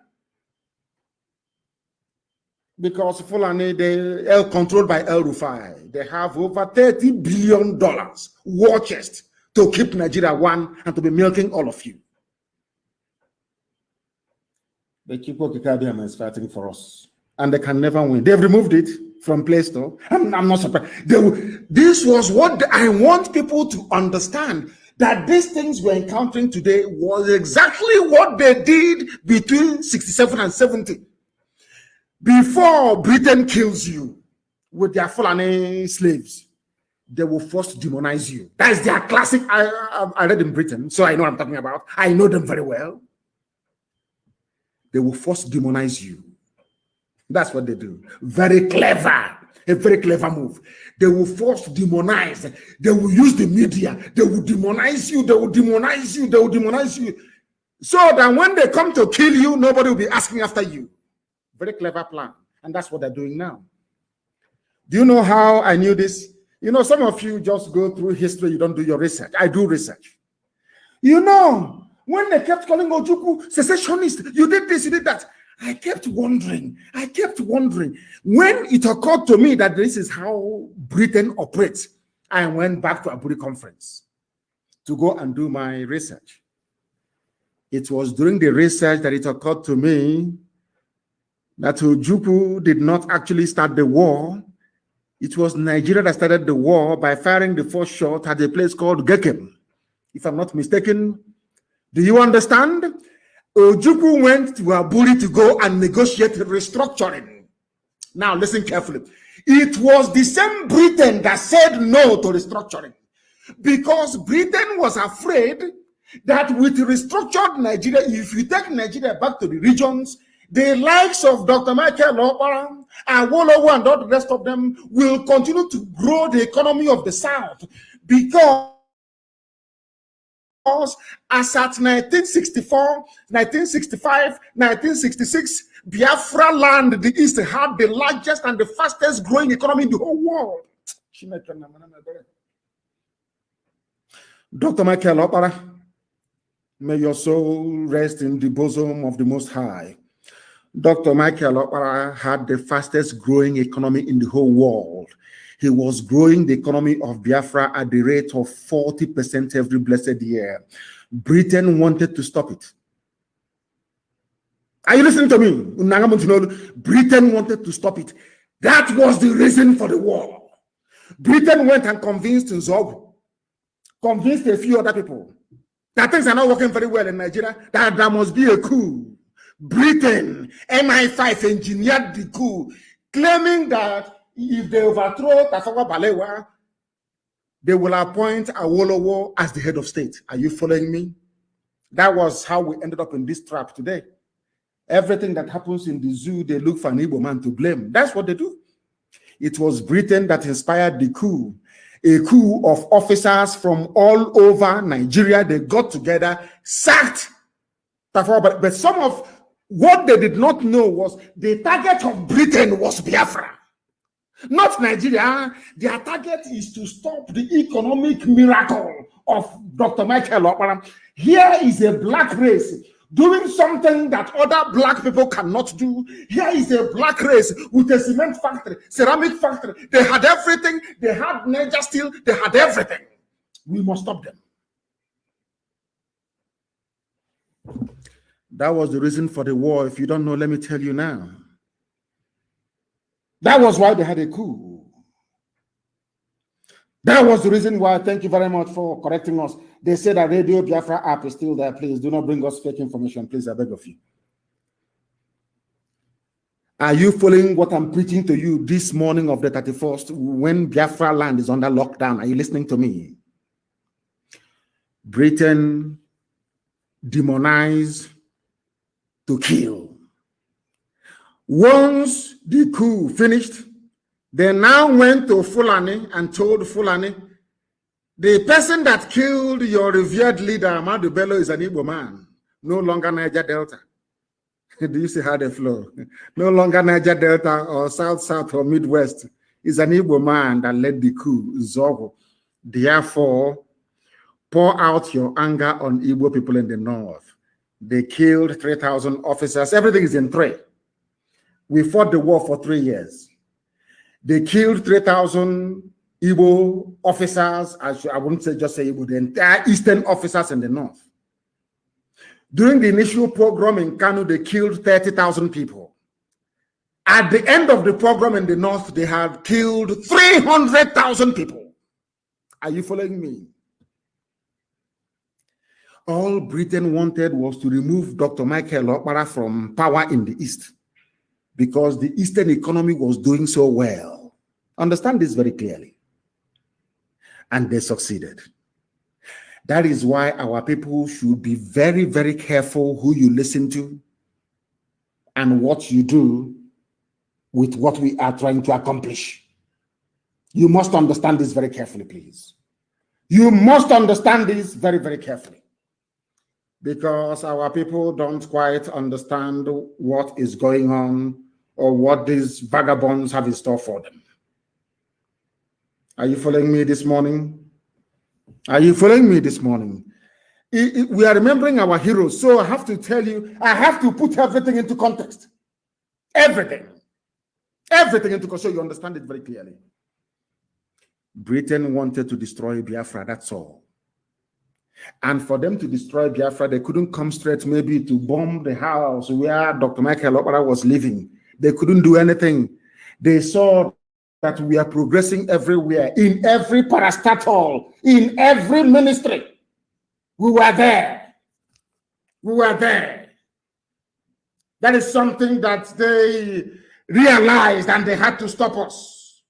S1: Because Fulani, they are controlled by El Rufai. They have over $30 billion war chest to keep Nigeria one and to be milking all of you. The Chipo Kikabiyama is fighting for us. And they can never win. They've removed it from Play Store. I'm not surprised. This was what I want people to understand, that these things we're encountering today was exactly what they did between 67 and 70. Before Britain kills you with their Fulani slaves, they will first demonize you. That is their classic. I read in Britain, so I know what I'm talking about. I know them very well. They will first demonize you. That's what they do. Very clever. A very clever move. They will first demonize. They will use the media. They will demonize you. They will demonize you. They will demonize you. So that when they come to kill you, nobody will be asking after you. Very clever plan. And that's what they're doing now. Do you know how I knew this? You know, some of you just go through history. You don't do your research. I do research. You know, when they kept calling Ojukwu secessionist, you did this, you did that. I kept wondering. When it occurred to me that this is how Britain operates, I went back to Aburi conference to go and do my research. It was during the research that it occurred to me that Ojukwu did not actually start the war. It was Nigeria that started the war by firing the first shot at a place called Gekem. If I'm not mistaken, do you understand? Ojukwu went to Aburi to go and negotiate restructuring. Now listen carefully. It was the same Britain that said no to restructuring, because Britain was afraid that with restructured Nigeria, if you take Nigeria back to the regions, the likes of Dr. Michael Okpara, Awolowo, and all the rest of them will continue to grow the economy of the South, because as at 1964, 1965, 1966, Biafra land, the East, had the largest and the fastest growing economy in the whole world. Dr. Michael Okpara, may your soul rest in the bosom of the Most High. Dr. Michael Okpara had the fastest growing economy in the whole world. He was growing the economy of Biafra at the rate of 40% every blessed year. Britain wanted to stop it. Are you listening to me? Britain wanted to stop it. That was the reason for the war. Britain went and convinced Nzog, convinced a few other people that things are not working very well in Nigeria, that there must be a coup. Britain, MI5 engineered the coup, claiming that if they overthrow Tafawa Balewa, they will appoint Awolowo as the head of state. Are you following me? That was how we ended up in this trap today. Everything that happens in the zoo, they look for an Igbo man to blame. That's what they do. It was Britain that inspired the coup. A coup of officers from all over Nigeria. They got together, sacked Tafawa. But some of what they did not know was the target of Britain was Biafra, not Nigeria. Their target is to stop the economic miracle of Dr. Michael Okparam. Here is a black race doing something that other black people cannot do. Here is a black race with a cement factory, ceramic factory. They had everything. They had Niger steel. They had everything. We must stop them. That was the reason for the war. If you don't know, let me tell you now. That was why they had a coup. That was the reason why. Thank you very much for correcting us. They said that Radio Biafra app is still there. Please do not bring us fake information. Please, I beg of you. Are you following what I'm preaching to you this morning of the 31st when Biafra land is under lockdown? Are you listening to me? Britain demonized to kill. Once the coup finished, they now went to Fulani and told Fulani, the person that killed your revered leader, Ahmadu Bello, is an Igbo man, no longer Niger Delta. Do you see how they flow? No longer Niger Delta or South or Midwest. Is an Igbo man that led the coup, Zogo. Therefore, pour out your anger on Igbo people in the north. They killed 3,000 officers. Everything is in three. We fought the war for 3 years. They killed 3,000 Igbo officers. I wouldn't say just say Igbo, the entire Eastern officers in the north. During the initial program in Kanu, they killed 30,000 people. At the end of the program in the north, they had killed 300,000 people. Are you following me? All Britain wanted was to remove Dr. Michael Okpara from power in the East because the Eastern economy was doing so well. Understand this very clearly. And they succeeded. That is why our people should be very, very careful who you listen to and what you do with what we are trying to accomplish. You must understand this very carefully, please. You must understand this very, very carefully. Because our people don't quite understand what is going on or what these vagabonds have in store for them. Are you following me this morning? Are you following me this morning? We are remembering our heroes, so I have to tell you, I have to put everything into context. Everything. Everything into context so you understand it very clearly. Britain wanted to destroy Biafra, that's all. And for them to destroy Biafra, they couldn't come straight maybe to bomb the house where Dr. Michael Okpara was living. They couldn't do anything. They saw that we are progressing everywhere, in every parastatal, in every ministry. We were there. We were there. That is something that they realized and they had to stop us.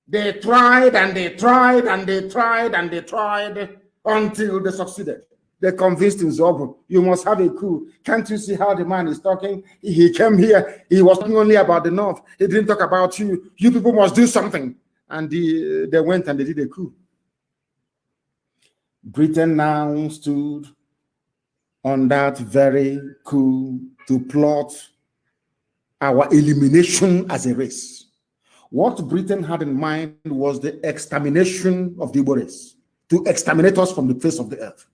S1: They tried and they tried and they tried and they tried until they succeeded. They convinced him, Zobo, you must have a coup. Can't you see how the man is talking? He came here. He was talking only about the North. He didn't talk about you. You people must do something. And they went and they did a coup. Britain now stood on that very coup to plot our elimination as a race. What Britain had in mind was the extermination of the Igbo race, to exterminate us from the face of the earth.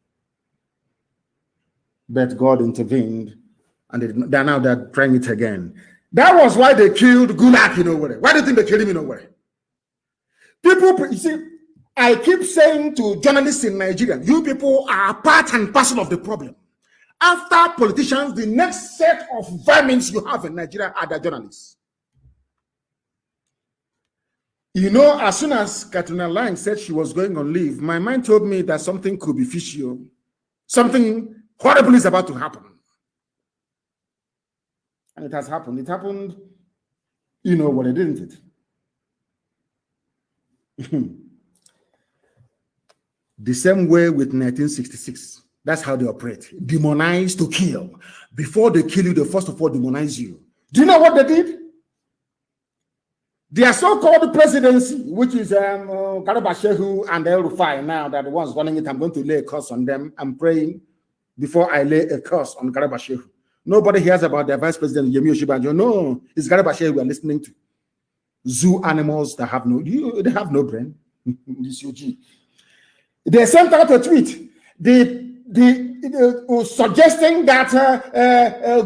S1: But God intervened, and they're trying it again. That was why they killed Gulak in Owerri. Why do you think they killed him in Owerri? People, you see, I keep saying to journalists in Nigeria, you people are part and parcel of the problem. After politicians, the next set of vermin you have in Nigeria are the journalists. You know, as soon as Katrina Lang said she was going on leave, my mind told me that something could be fishy. Something horrible is about to happen. And it has happened. It happened, you know what, didn't it? The same way with 1966. That's how they operate. Demonize to kill. Before they kill you, they first of all demonize you. Do you know what they did? Their so-called presidency, which is Garba Shehu and El Rufai now, that the ones running it, I'm going to lay a curse on them. I'm praying before I lay a curse on Garba Shehu. Nobody hears about their vice president, Yemi Oshibanjo. No, it's Garba Shehu we are listening to. Zoo animals that have they have no brain. They sent out a tweet suggesting that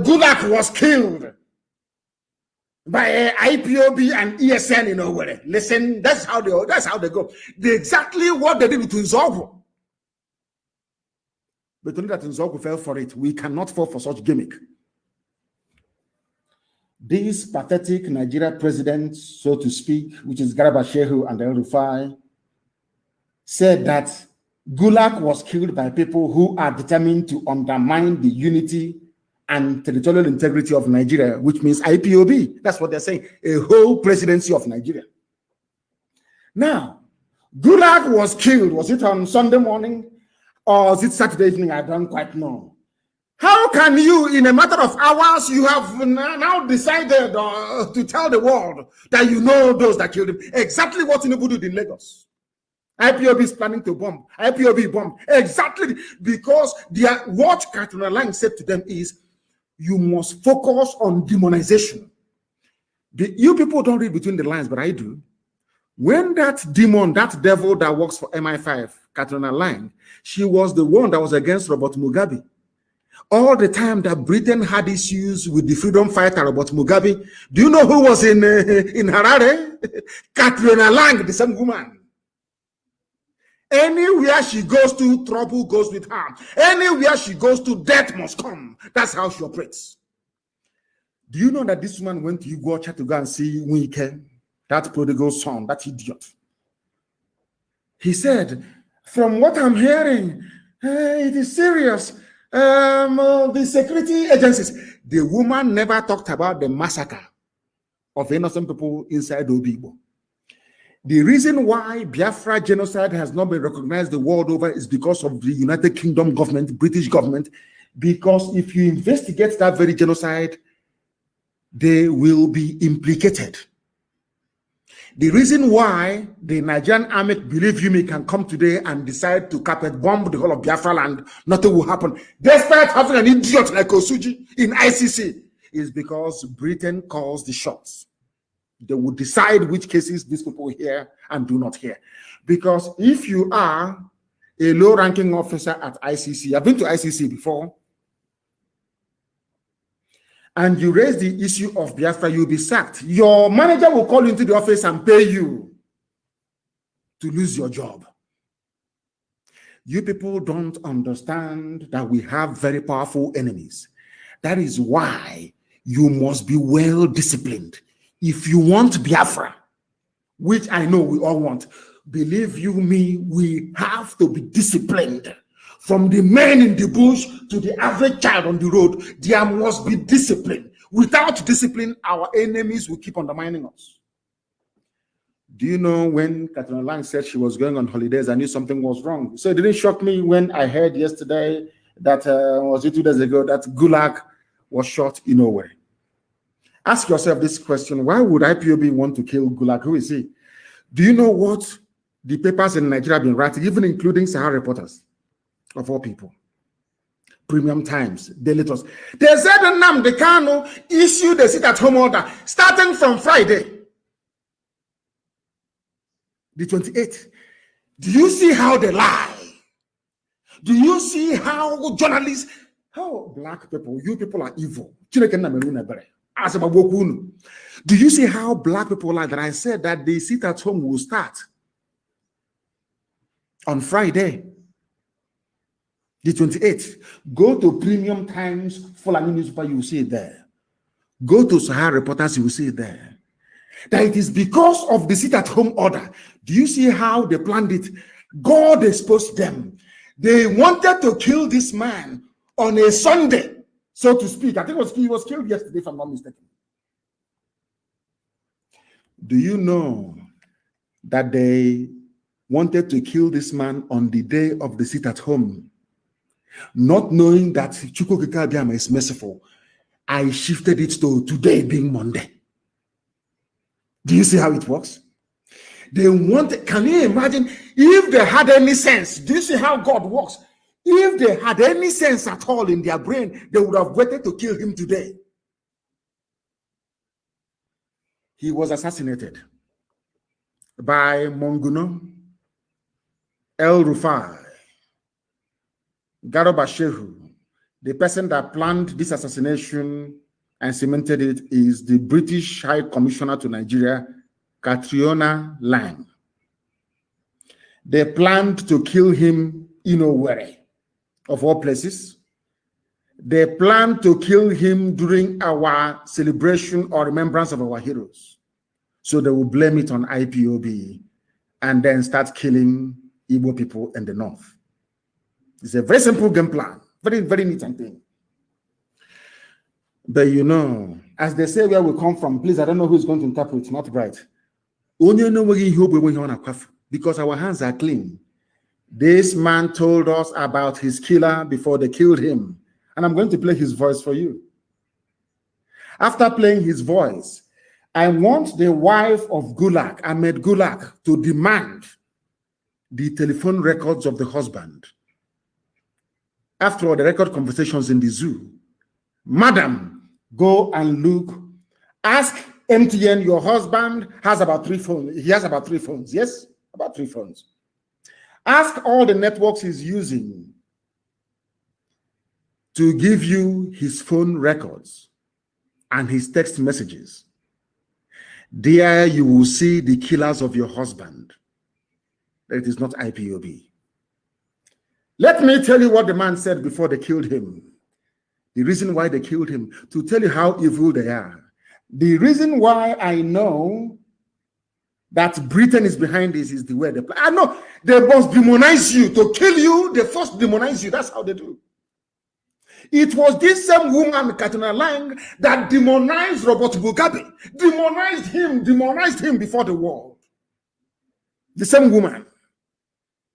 S1: Gulag was killed by IPOB and ESN in Owerri. Listen, that's how they go. Exactly what they did with Nzogwu. But only that Nzogwu fell for it. We cannot fall for such gimmick. This pathetic Nigeria president, so to speak, which is Garba Shehu and El Rufai, said that Gulag was killed by people who are determined to undermine the unity and territorial integrity of Nigeria, which means IPOB. That's what they're saying, a whole presidency of Nigeria. Now, Gulag was killed. Was it on Sunday morning or was it Saturday evening? I don't quite know. How can you, in a matter of hours, you have now decided to tell the world that you know those that killed him? Exactly what Tinubu did in Lagos. IPOB is planning to bomb. IPOB bombed. Exactly, because what Katrina Lang said to them is, you must focus on demonization. You people don't read between the lines, but I do. When that demon, that devil that works for MI5, Katrina Lang, she was the one that was against Robert Mugabe. All the time that Britain had issues with the freedom fighter Robert Mugabe, do you know who was in Harare? Katrina Lang, the same woman. Anywhere she goes to, trouble goes with her. Anywhere she goes to, death must come. That's how she operates. Do you know that this woman went to Iguacha to go and see Wike, that prodigal son, that idiot? He said, from what I'm hearing, it is serious. The security agencies. The woman never talked about the massacre of innocent people inside Obigbo. The reason why Biafra genocide has not been recognized the world over is because of the United Kingdom government, British government, because if you investigate that very genocide, they will be implicated. The reason why the Nigerian army, believe you me, can come today and decide to carpet bomb the whole of Biafra land, nothing will happen, despite having an idiot like Osuji in ICC, is because Britain calls the shots. They will decide which cases these people hear and do not hear. Because if you are a low-ranking officer at ICC, I've been to ICC before, and you raise the issue of Biafra, you'll be sacked. Your manager will call you into the office and pay you to lose your job. You people don't understand that we have very powerful enemies. That is why you must be well disciplined. If you want Biafra, which I know we all want, believe you me, we have to be disciplined. From the men in the bush to the average child on the road, there must be discipline. Without discipline, our enemies will keep undermining us. Do you know when Katrina Lang said she was going on holidays, I knew something was wrong. So it didn't shock me when I heard yesterday that, was it 2 days ago, that Gulag was shot in Owerri. Ask yourself this question: why would IPOB want to kill Gulag? Who is he? Do you know what the papers in Nigeria have been writing, even including Sahara reporters, of all people? Premium Times, Daily Trust. They said Nnamdi Kanu issued a sit-at-home order starting from Friday, the 28th. Do you see how they lie? Do you see how journalists, how black people, you people are evil? Do you see how black people lie? That I said that the sit-at-home will start on Friday, the 28th. Go to Premium Times, Fulani newspaper, you will see it there. Go to Sahara Reporters, you will see it there. That it is because of the sit-at-home order. Do you see how they planned it? God exposed them. They wanted to kill this man on a Sunday, so to speak. I think he was killed yesterday, if I'm not mistaken. Do you know that they wanted to kill this man on the day of the sit-at-home? Not knowing that Chukwuka Abiyama is merciful, I shifted it to today being Monday. Do you see how it works? They want, can you imagine if they had any sense? Do you see how God works? If they had any sense at all in their brain, they would have waited to kill him today. He was assassinated by Monguno, El Rufai, Garoba Shehu. The person that planned this assassination and cemented it is the British High Commissioner to Nigeria, Catriona Lang. They planned to kill him in Owerri, of all places. They planned to kill him during our celebration or remembrance of our heroes. So they will blame it on IPOB and then start killing Igbo people in the north. It's a very simple game plan. Very, very neat and clean. But you know, as they say where we come from, please, I don't know who's going to interpret, not right. Because our hands are clean. This man told us about his killer before they killed him. And I'm going to play his voice for you. After playing his voice, I want the wife of Gulak, Ahmed Gulak, to demand the telephone records of the husband. After all, the record conversations in the zoo. Madam, go and look. Ask MTN, your husband has about 3 phones. He has about 3 phones. Yes, about 3 phones. Ask all the networks he's using to give you his phone records and his text messages. There you will see the killers of your husband. It is not IPOB. Let me tell you what the man said before they killed him. The reason why they killed him, to tell you how evil they are. The reason why I know that Britain is behind this is the way they play. I know they must demonize you. To kill you, they first demonize you. That's how they do. It was this same woman, Katrina Lang, that demonized Robert Mugabe. Demonized him before the war. The same woman.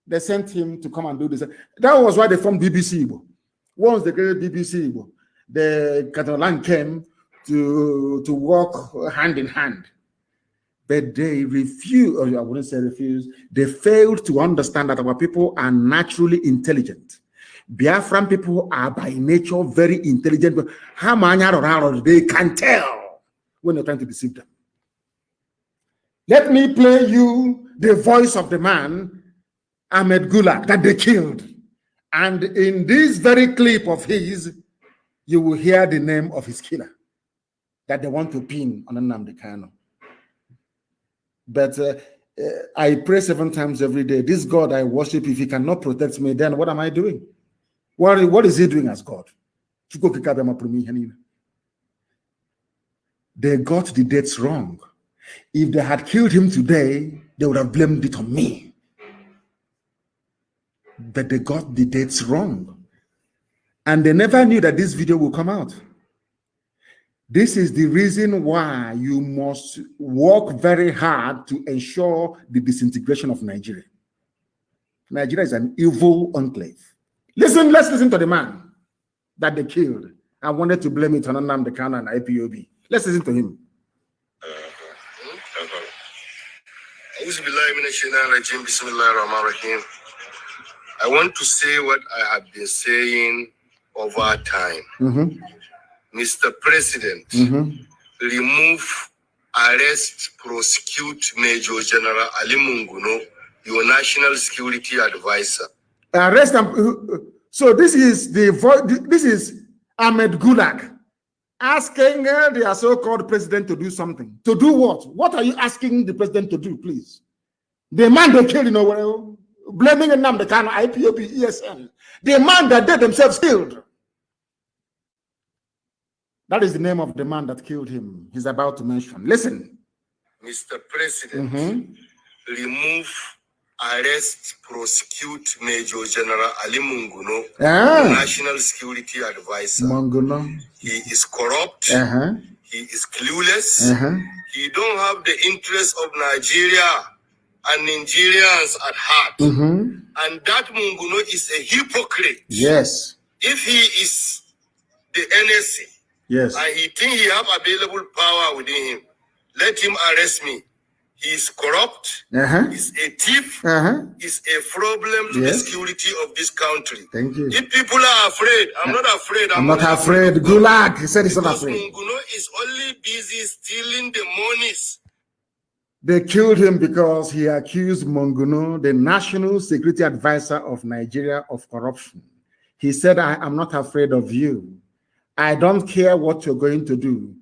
S1: They sent him to come and do this. That was why they formed BBC Igbo. Once they created BBC Igbo, the Catalan came to work hand in hand. But they refused, or I wouldn't say refused, they failed to understand that our people are naturally intelligent. Biafran people are by nature very intelligent. They can tell when you're trying to deceive them. Let me play you the voice of the man, Ahmed Gulak, that they killed. And in this very clip of his, you will hear the name of his killer that they want to pin on Nnamdi Kanu. But I pray 7 times every day. This God I worship, if he cannot protect me, then what am I doing? What is he doing as God? They got the dates wrong. If they had killed him today, they would have blamed it on me. But they got the dates wrong. And they never knew that this video will come out. This is the reason why you must work very hard to ensure the disintegration of Nigeria. Nigeria is an evil enclave. Let's listen to the man that they killed. I wanted to blame it on Nnamdi Kanu and IPOB. Let's listen to him.
S2: I want to say what I have been saying over time. Mr. President, remove, arrest, prosecute Major General Ali Munguno, your national security advisor.
S1: Arrest him. So this is this is Ahmed Gulak asking the so-called president to do something. To do what? What are you asking the president to do, please? The man they killed in Owerri. blaming Nnamdi Kanu, IPOB, ESN. The man that they themselves killed. That is the name of the man that killed him. He's about to mention. Listen.
S2: Mr. President, remove, arrest, prosecute Major General Ali Munguno, the National Security Advisor.
S1: Munguno.
S2: He is corrupt. He is clueless. He don't have the interests of Nigeria and Nigerians at heart. And that Munguno is a hypocrite.
S1: Yes.
S2: If he is the NSC,
S1: yes,
S2: and he think he have available power within him, let him arrest me. He is corrupt. He's a thief. He's a problem to the security of this country.
S1: Thank you.
S2: If people are afraid, I'm not afraid.
S1: I'm not afraid. Gulag. He said he's not afraid.
S2: Munguno is only busy stealing the monies.
S1: They killed him because he accused Munguno, the National Security Advisor of Nigeria, of corruption. He said, I am not afraid of you. I don't care what you're going to do.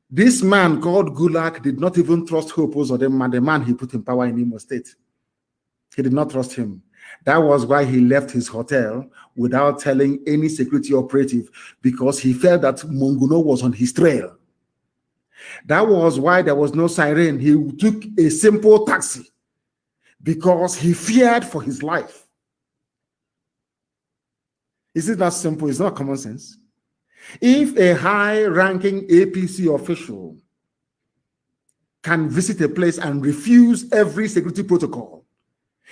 S1: This man called Gulag did not even trust Hope or the man he put in power in Imo State. He did not trust him. That was why he left his hotel without telling any security operative, because he felt that Munguno was on his trail. That was why there was no siren. He took a simple taxi because he feared for his life. Is it that simple? It's not common sense. If a high-ranking APC official can visit a place and refuse every security protocol,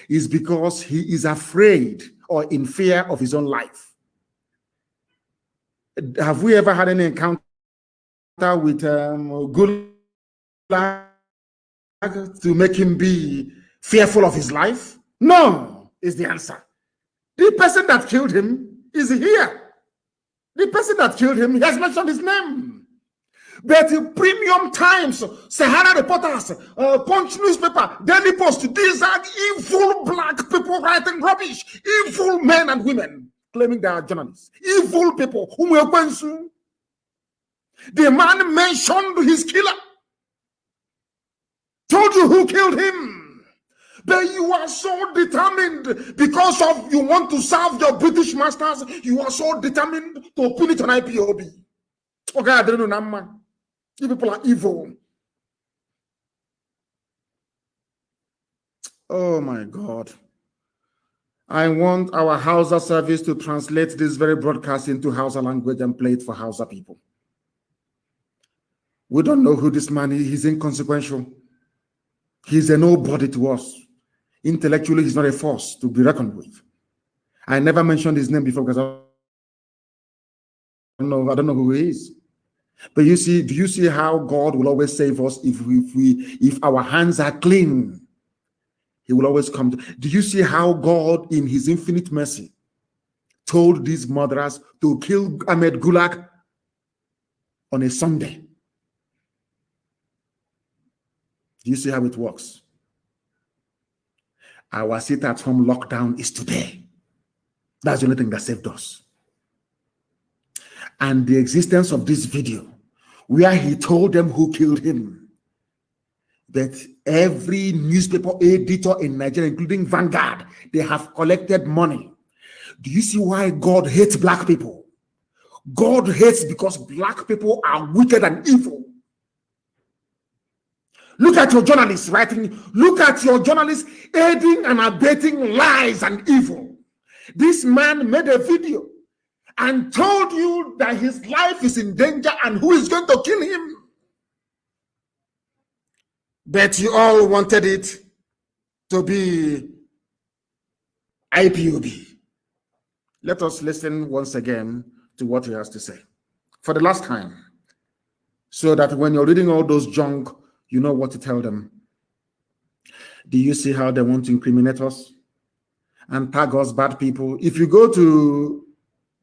S1: it's because he is afraid or in fear of his own life. Have we ever had any encounter with Gulag to make him be fearful of his life? No, is the answer. The person that killed him is here. The person that killed him, he has mentioned his name. But Premium Times, Sahara Reporters, Punch newspaper, Daily Post, these are evil black people writing rubbish. Evil men and women claiming they are journalists. Evil people. The man mentioned his killer. Told you who killed him. But you are so determined because of you want to serve your British masters. You are so determined to put it on IPOB. Okay, I don't know, man. You people are evil. Oh my God. I want our Hausa service to translate this very broadcast into Hausa language and play it for Hausa people. We don't know who this man is. He's inconsequential. He's a nobody to us. Intellectually, he's not a force to be reckoned with. I never mentioned his name before because I don't know who he is. But you see, do you see how God will always save us if our hands are clean? He will always come. Do you see how God, in his infinite mercy, told these murderers to kill Ahmed Gulag on a Sunday? Do you see how it works? Our sit-at-home lockdown is today. That's the only thing that saved us. And the existence of this video, where he told them who killed him, that every newspaper editor in Nigeria, including Vanguard, they have collected money. Do you see why God hates black people? God hates because black people are wicked and evil. Look at your journalists writing. Look at your journalists aiding and abetting lies and evil. This man made a video and told you that his life is in danger and who is going to kill him. But you all wanted it to be IPOB. Let us listen once again to what he has to say for the last time, so that when you're reading all those junk, you know what to tell them. Do you see how they want to incriminate us and tag us bad people? If you go to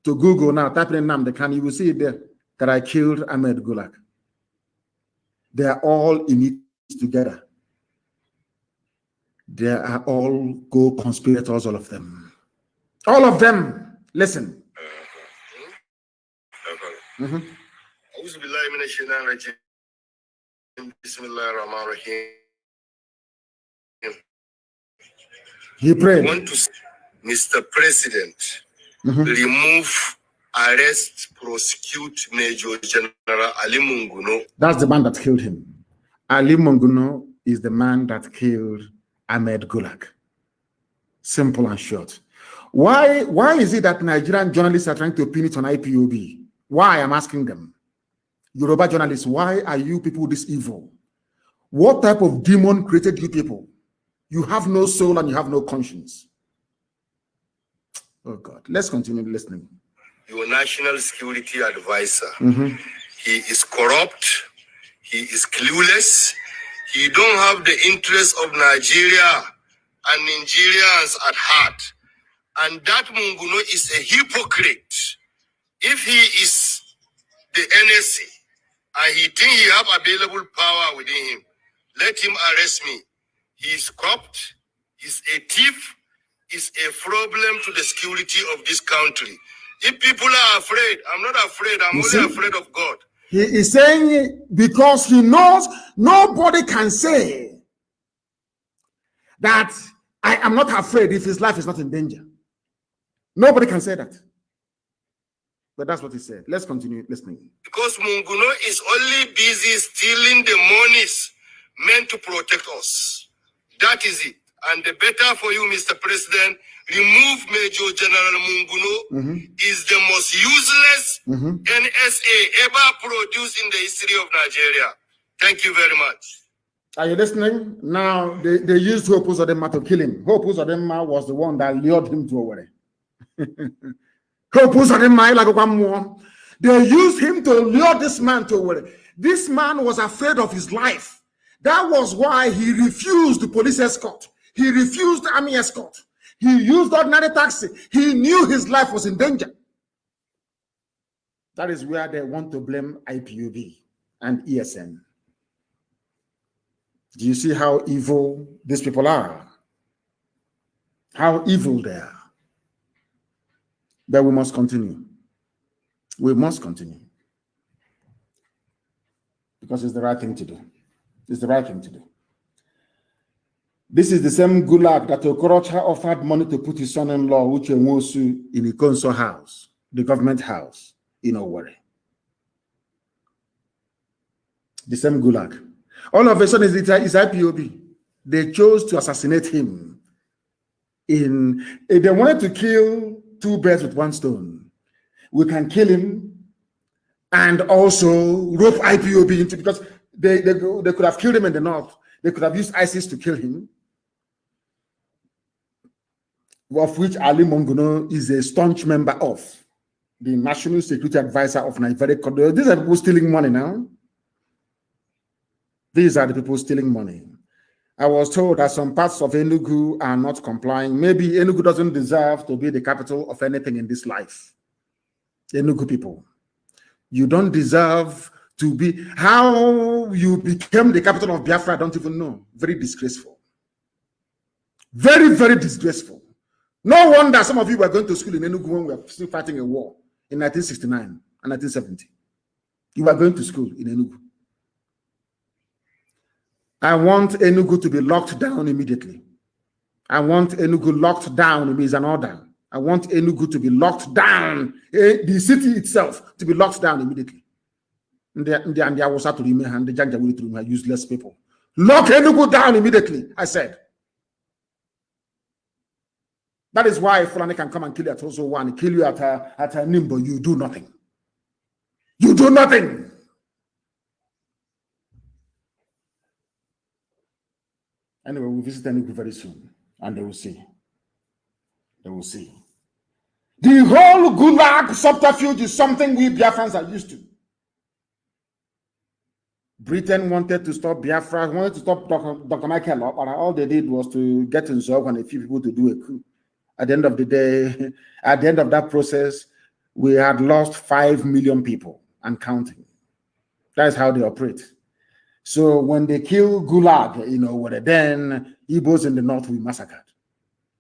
S1: Google now, type in Nnamdi Kanu, you will see there that I killed Ahmed Gulag. They are all in it together. They are all co-conspirators, all of them. All of them. Listen. He prayed.
S2: I want to say, Mr. President, remove, arrest, prosecute Major General Ali Munguno.
S1: That's the man that killed him. Ali Munguno is the man that killed Ahmed Gulag. Simple and short. Why is it that Nigerian journalists are trying to pin it on IPOB? Why? I'm asking them. Yoruba journalists, why are you people this evil? What type of demon created you people? You have no soul and you have no conscience. Oh God, let's continue listening.
S2: Your national security advisor, he is corrupt, he is clueless, he don't have the interests of Nigeria and Nigerians at heart. And that Munguno is a hypocrite. If he is the NSC and he think he have available power within him, let him arrest me. He is corrupt, he's a thief, is a problem to the security of this country. If people are afraid, I'm not afraid, I'm only afraid of God.
S1: He is saying because he knows nobody can say that I am not afraid if his life is not in danger. Nobody can say that. But that's what he said. Let's continue listening.
S2: Because Munguno is only busy stealing the monies meant to protect us. That is it. And the better for you, Mr. President, remove Major General Munguno is the most useless NSA ever produced in the history of Nigeria. Thank you very much.
S1: Are you listening? Now, they used Hope Uzodinma to kill him. Hope Uzodinma was the one that lured him to Owerri. Hope Uzodinma, like one more. They used him to lure this man to Owerri. This man was afraid of his life. That was why he refused the police escort. He refused the army escort. He used ordinary taxi. He knew his life was in danger. That is where they want to blame IPOB and ESN. Do you see how evil these people are? How evil they are. But we must continue. We must continue. Because it's the right thing to do. It's the right thing to do. This is the same Gulag that Okorocha offered money to put his son-in-law, Uche Nwosu, in the Ikonso house, the government house in Owerri. The same Gulag. All of a sudden, it's IPOB. They chose to assassinate him. They wanted to kill two birds with one stone. We can kill him and also rope IPOB into, because they could have killed him in the north. They could have used ISIS to kill him, of which Ali Munguno is a staunch member of, the National Security Advisor of Nigeria. These are people stealing money now. These are the people stealing money. I was told that some parts of Enugu are not complying. Maybe Enugu doesn't deserve to be the capital of anything in this life. Enugu people, you don't deserve to be. How you became the capital of Biafra, I don't even know. Very disgraceful. Very, very disgraceful. No wonder some of you were going to school in Enugu when we were still fighting a war in 1969 and 1970. You were going to school in Enugu. I want Enugu to be locked down immediately. I want Enugu locked down is an order. I want Enugu to be locked down, the city itself to be locked down immediately. And the Awusa to remain and the Janjaweed to remain useless people. Lock Enugu down immediately, I said. That is why Fulani can come and kill you at also one, kill you at a Nimbo. You do nothing. You do nothing. Anyway, we'll visit Enugu very soon, and they will see. They will see. The whole Gulag subterfuge is something we Biafrans are used to. Britain wanted to stop Biafra, wanted to stop Dr. Michael, but all they did was to get in Zog and a few people to do a coup. At the end of the day, at the end of that process, we had lost 5 million people and counting. That is how they operate. So when they kill Gulag, then Igbos in the north will be massacred.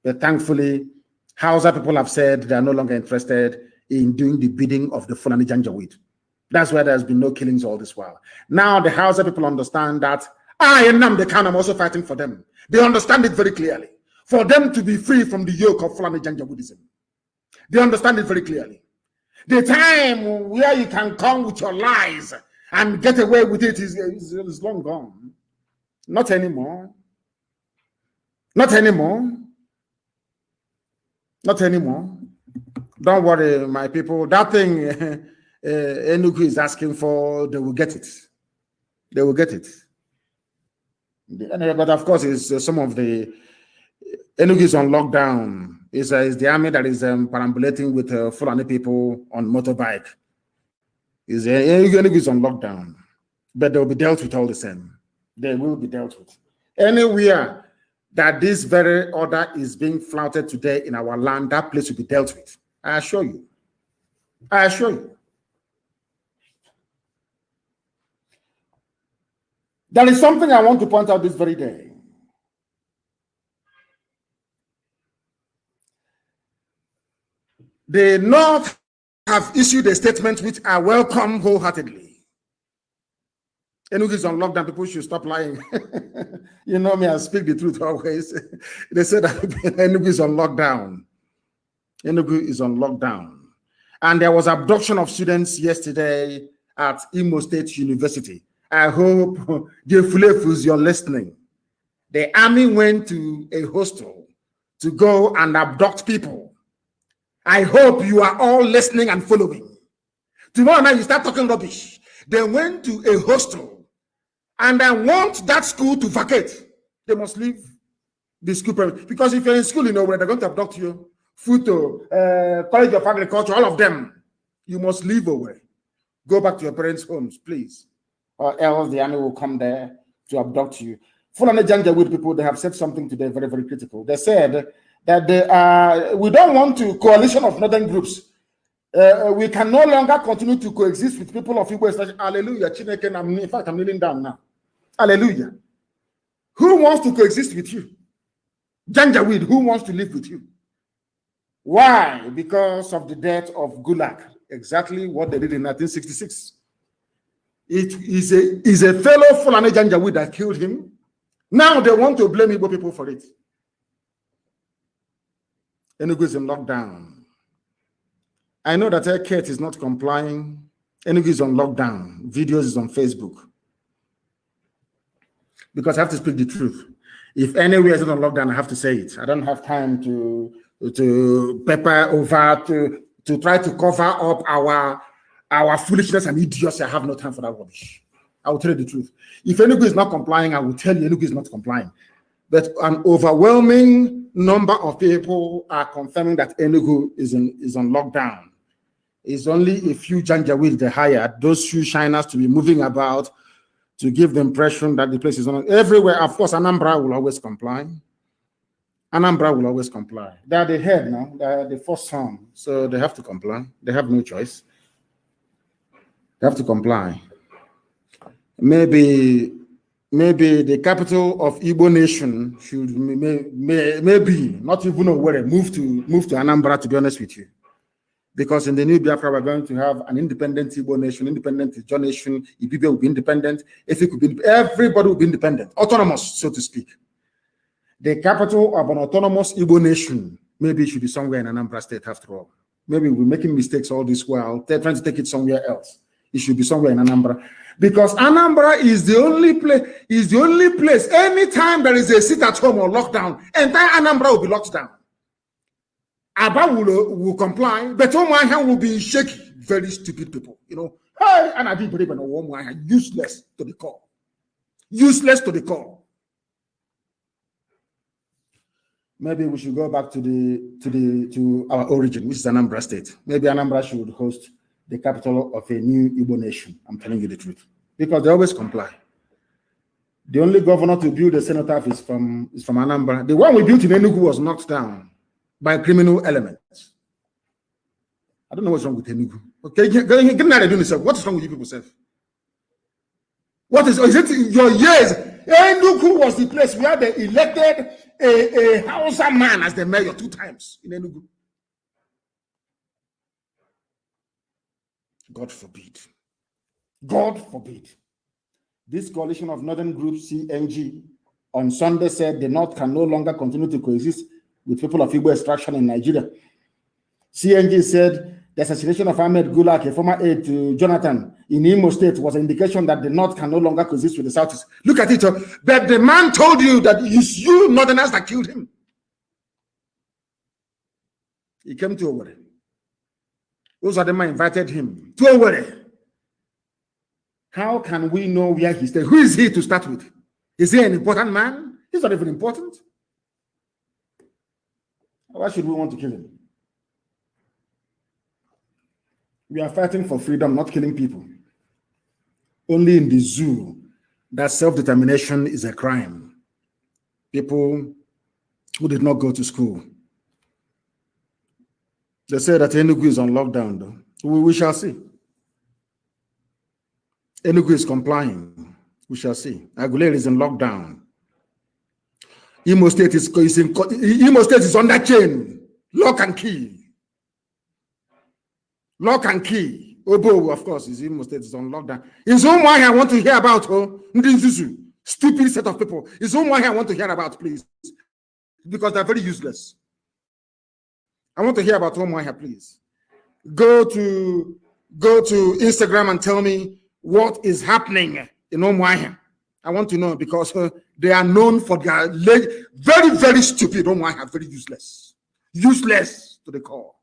S1: But thankfully, Hausa people have said they are no longer interested in doing the bidding of the Fulani Janjaweed. That's why there's been no killings all this while. Now the Hausa people understand that I, Nnamdi Kanu, I'm also fighting for them. They understand it very clearly. for them to be free from the yoke of Fulani Janjaweedism. They understand it very clearly. The time where you can come with your lies and get away with it is long gone. Not anymore. Not anymore. Not anymore. Don't worry, my people. That thing Enugu is asking for, they will get it. They will get it. But of course, it's some of the Enugu is on lockdown. It's the army that is perambulating with Fulani people on motorbike. Enugu is on lockdown, but they will be dealt with all the same. They will be dealt with. Anywhere that this very order is being flouted today in our land, that place will be dealt with. I assure you. I assure you. There is something I want to point out this very day. The North have issued a statement which I welcome wholeheartedly. Enugu is on lockdown. People should stop lying. You know me, I speak the truth always. They said that Enugu is on lockdown. Enugu is on lockdown. And there was abduction of students yesterday at Imo State University. I hope, dear Fulefus, you're listening. The army went to a hostel to go and abduct people. I hope you are all listening and following. Tomorrow night you start talking rubbish. They went to a hostel and I want that school to vacate. They must leave the school because if you're in school, you know where they're going to abduct you. Futo, College of Agriculture, all of them. You must leave away. Go back to your parents' homes, please. Or else the army will come there to abduct you. Fulani Janjaweed people, they have said something today very, very critical. They said that we don't want to coalition of northern groups. We can no longer continue to coexist with people of Igbo. Hallelujah. In fact, I'm kneeling down now. Hallelujah. Who wants to coexist with you? Janjaweed, who wants to live with you? Why? Because of the death of Gulag. Exactly what they did in 1966. It is a fellow Fulani Janjaweed that killed him. Now they want to blame Igbo people for it. Enugu is in lockdown. I know that Kate is not complying. Enugu is on lockdown. Videos is on Facebook. Because I have to speak the truth. If anywhere is not on lockdown, I have to say it. I don't have time to pepper over to try to cover up our foolishness and idiocy. I have no time for that rubbish. I will tell you the truth. If Enugu is not complying, I will tell you Enugu is not complying. But an overwhelming number of people are confirming that Enugu is on lockdown. It's only a few Janjaweed they hired, those few shiners to be moving about to give the impression that the place is on. Everywhere, of course, Anambra will always comply. Anambra will always comply. They are the head now. They are the first son, so they have to comply. They have no choice. They have to comply. Maybe the capital of Igbo nation should maybe not even know where move to Anambra, to be honest with you. Because in the new Biafra, we're going to have an independent Igbo nation, independent Ijaw nation, Ibibe will be independent, Efik will be, everybody will be independent, autonomous, so to speak. The capital of an autonomous Igbo nation, maybe it should be somewhere in Anambra State after all. Maybe we're making mistakes all this while, they're trying to take it somewhere else. It should be somewhere in Anambra. Because Anambra is the only place, anytime there is a sit at home or lockdown, entire Anambra will be locked down. Aba will comply, but Omuahia will be shaky. Very stupid people, you know. Hey, and I didn't believe in Omuahia, useless to the core. Useless to the core. Maybe we should go back to our origin, which is Anambra State. Maybe Anambra should host the capital of a new Igbo nation. I'm telling you the truth. Because they always comply. The only governor to build a cenotaph is from Anambra. The one we built in Enugu was knocked down by criminal elements. I don't know what's wrong with Enugu. Okay, get out of doing yourself. What is wrong with you people, self? What is it your years? Enugu was the place where they elected a Hausa man as the mayor 2 times in Enugu. God forbid. God forbid. This coalition of northern groups, CNG, on Sunday said the North can no longer continue to coexist with people of Igbo extraction in Nigeria. CNG said the assassination of Ahmed Gulak, a former aide to Jonathan in Imo State, was an indication that the North can no longer coexist with the Southeast. Look at it. But the man told you that it's you Northerners that killed him. He came to Owerri. Those are the men invited him to Owerri. How can we know where he stayed? Who is he to start with? Is he an important man? He's not even important. Why should we want to kill him? We are fighting for freedom, not killing people. Only in the zoo that self-determination is a crime. People who did not go to school. They say that Enugu is on lockdown, though. We shall see. Enugu is complying. We shall see. Aguilera is in lockdown. Imo State is under chain. Lock and key. Lock and key. Obo, of course, is Imo State is on lockdown. It's one I want to hear about. Stupid set of people. It's one I want to hear about, please. Because they're very useless. I want to hear about Omoaha, please. Go to Instagram and tell me what is happening in Omoaha. I want to know because they are known for their very, very stupid. Omoaha, very useless. Useless to the core.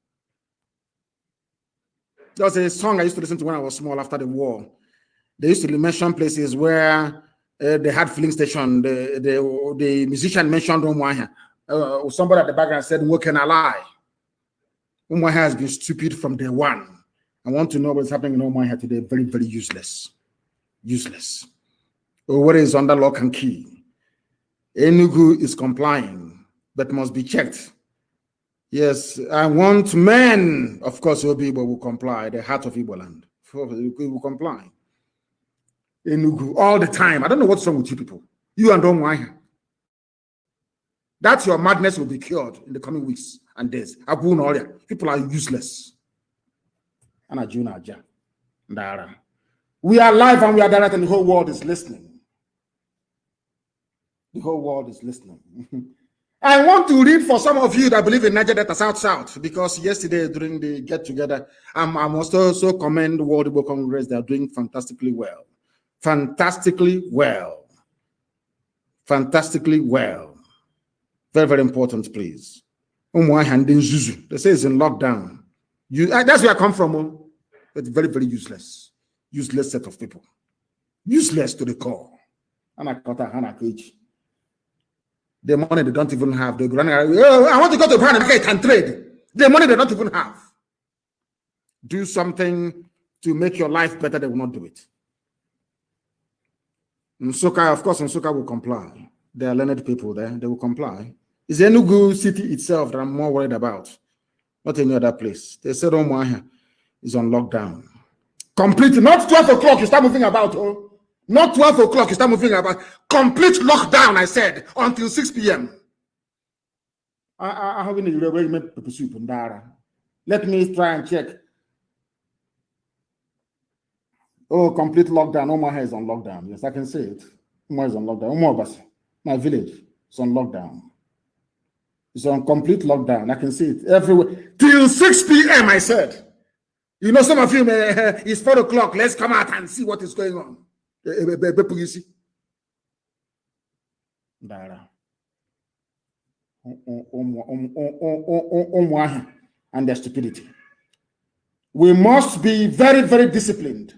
S1: There was a song I used to listen to when I was small after the war. They used to mention places where they had filling station. The musician mentioned Omoaha. Somebody at the background said, "What can I lie?" Omoaha has been stupid from day one. I want to know what's happening in Omoaha today. Very, very useless. Useless. What is under lock and key? Enugu is complying, but must be checked. Yes, I want men. Of course, Obi will comply. The heart of Igbo land. We will comply. Enugu all the time. I don't know what's wrong with you people. You and Omoaha. That your madness will be cured in the coming weeks and days. People are useless. We are live and we are direct, and the whole world is listening. The whole world is listening. I want to read for some of you that believe in Niger Delta South, because yesterday during the get-together, I must also commend the World Igbo Congress. They are doing fantastically well. Fantastically well. Fantastically well. Very, very important, please. They say it's in lockdown. That's where I come from. But very, very useless. Useless set of people. Useless to the core. The money they don't even have. They go running around, I want to go to the market and trade. The money they don't even have. Do something to make your life better. They will not do it. Nsukka, of course, Nsukka will comply. There are learned people there. They will comply. It's Enugu city itself that I'm more worried about. Not any other place. They said Omoaha is on lockdown. Complete. Not 12 o'clock. You start moving about. Oh. Not 12 o'clock. You start moving about. Complete lockdown, I said, until 6 p.m. Let me try and check. Oh, complete lockdown. Omaha is on lockdown. Yes, I can say it. Omaha is on lockdown. Omaha, my village, is on lockdown. It's on complete lockdown. I can see it everywhere. Till 6 p.m., I said. You know, some of you, it's 4 o'clock. Let's come out and see what is going on. And their stupidity. We must be very, very disciplined.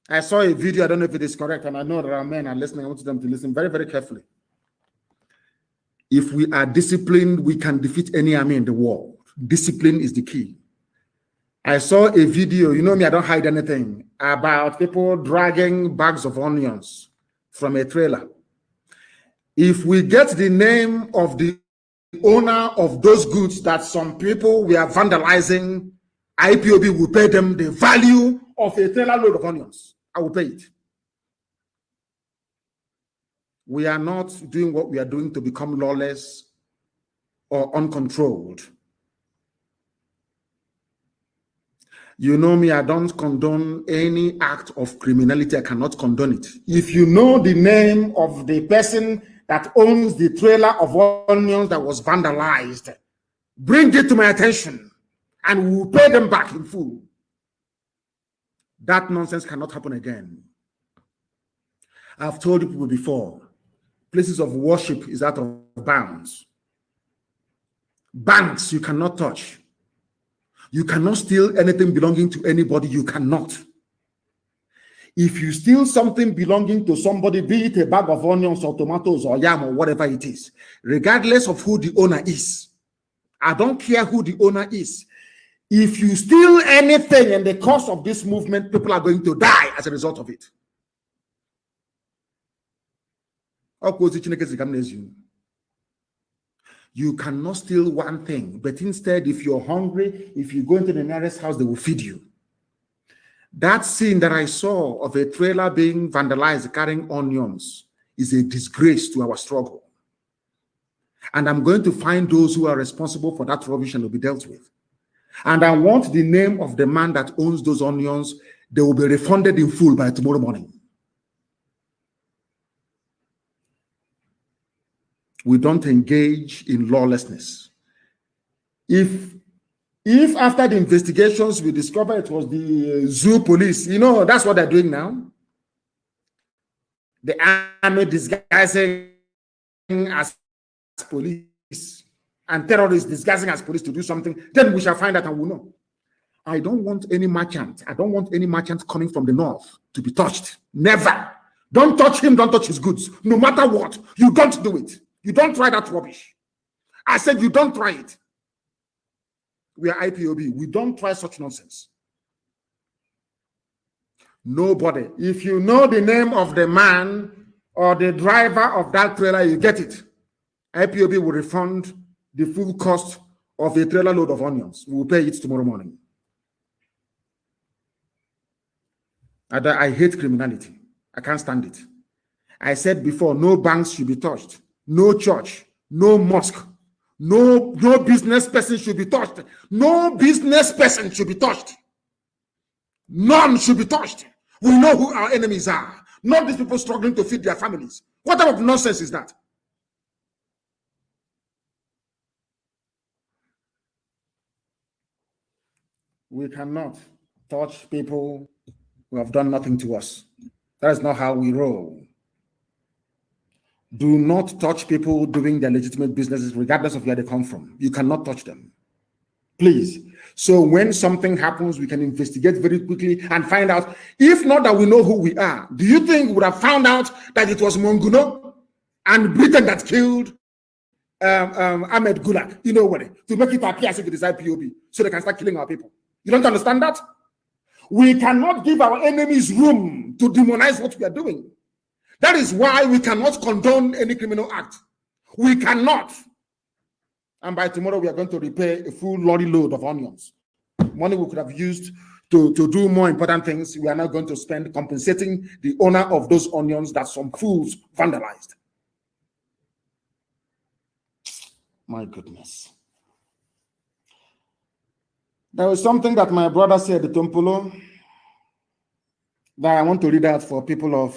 S1: I saw a video, I don't know if it is correct, and I know there are men are listening. I want them to listen very, very carefully. If we are disciplined, we can defeat any army in the world. Discipline is the key. I saw a video, you know me, I don't hide anything, about people dragging bags of onions from a trailer. If we get the name of the owner of those goods that some people we are vandalizing, IPOB will pay them the value of a trailer load of onions. I will pay it. We are not doing what we are doing to become lawless or uncontrolled. You know me, I don't condone any act of criminality. I cannot condone it. If you know the name of the person that owns the trailer of onions that was vandalized, bring it to my attention and we will pay them back in full. That nonsense cannot happen again. I've told you people before, places of worship is out of bounds. Banks you cannot touch. You cannot steal anything belonging to anybody. You cannot. If you steal something belonging to somebody, be it a bag of onions or tomatoes or yam or whatever it is, regardless of who the owner is, I don't care who the owner is. If you steal anything in the course of this movement, people are going to die as a result of it. You cannot steal one thing, but instead, if you're hungry, if you go into the nearest house, they will feed you. That scene that I saw of a trailer being vandalized carrying onions is a disgrace to our struggle. And I'm going to find those who are responsible for that rubbish and will be dealt with. And I want the name of the man that owns those onions. They will be refunded in full by tomorrow morning. We don't engage in lawlessness. If after the investigations we discover it was the zoo police, you know, that's what they're doing now. The army disguising as police and terrorists disguising as police to do something, then we shall find out and we'll know. I don't want any merchant. I don't want any merchant coming from the north to be touched. Never. Don't touch him, don't touch his goods. No matter what, you don't do it. You don't try that rubbish. I said you don't try it. We are IPOB. We don't try such nonsense. Nobody. If you know the name of the man or the driver of that trailer, you get it. IPOB will refund the full cost of a trailer load of onions. We will pay it tomorrow morning. I hate criminality. I can't stand it. I said before, no banks should be touched. No church, no mosque, no business person should be touched. No business person should be touched. None should be touched. We know who our enemies are. Not these people struggling to feed their families. What type of nonsense is that? We cannot touch people who have done nothing to us. That is not how we roll. Do not touch people doing their legitimate businesses, regardless of where they come from. You cannot touch them. Please. So when something happens, we can investigate very quickly and find out. If not that we know who we are, do you think we would have found out that it was Monguno and Britain that killed Ahmed Gulag? You know what? To make it appear as if it is IPOB, so they can start killing our people. You don't understand that? We cannot give our enemies room to demonize what we are doing. That is why we cannot condone any criminal act. We cannot. And by tomorrow, we are going to repay a full lorry load of onions. Money we could have used to do more important things. We are now going to spend compensating the owner of those onions that some fools vandalized. My goodness. There was something that my brother said at Tompolo that I want to read out for people of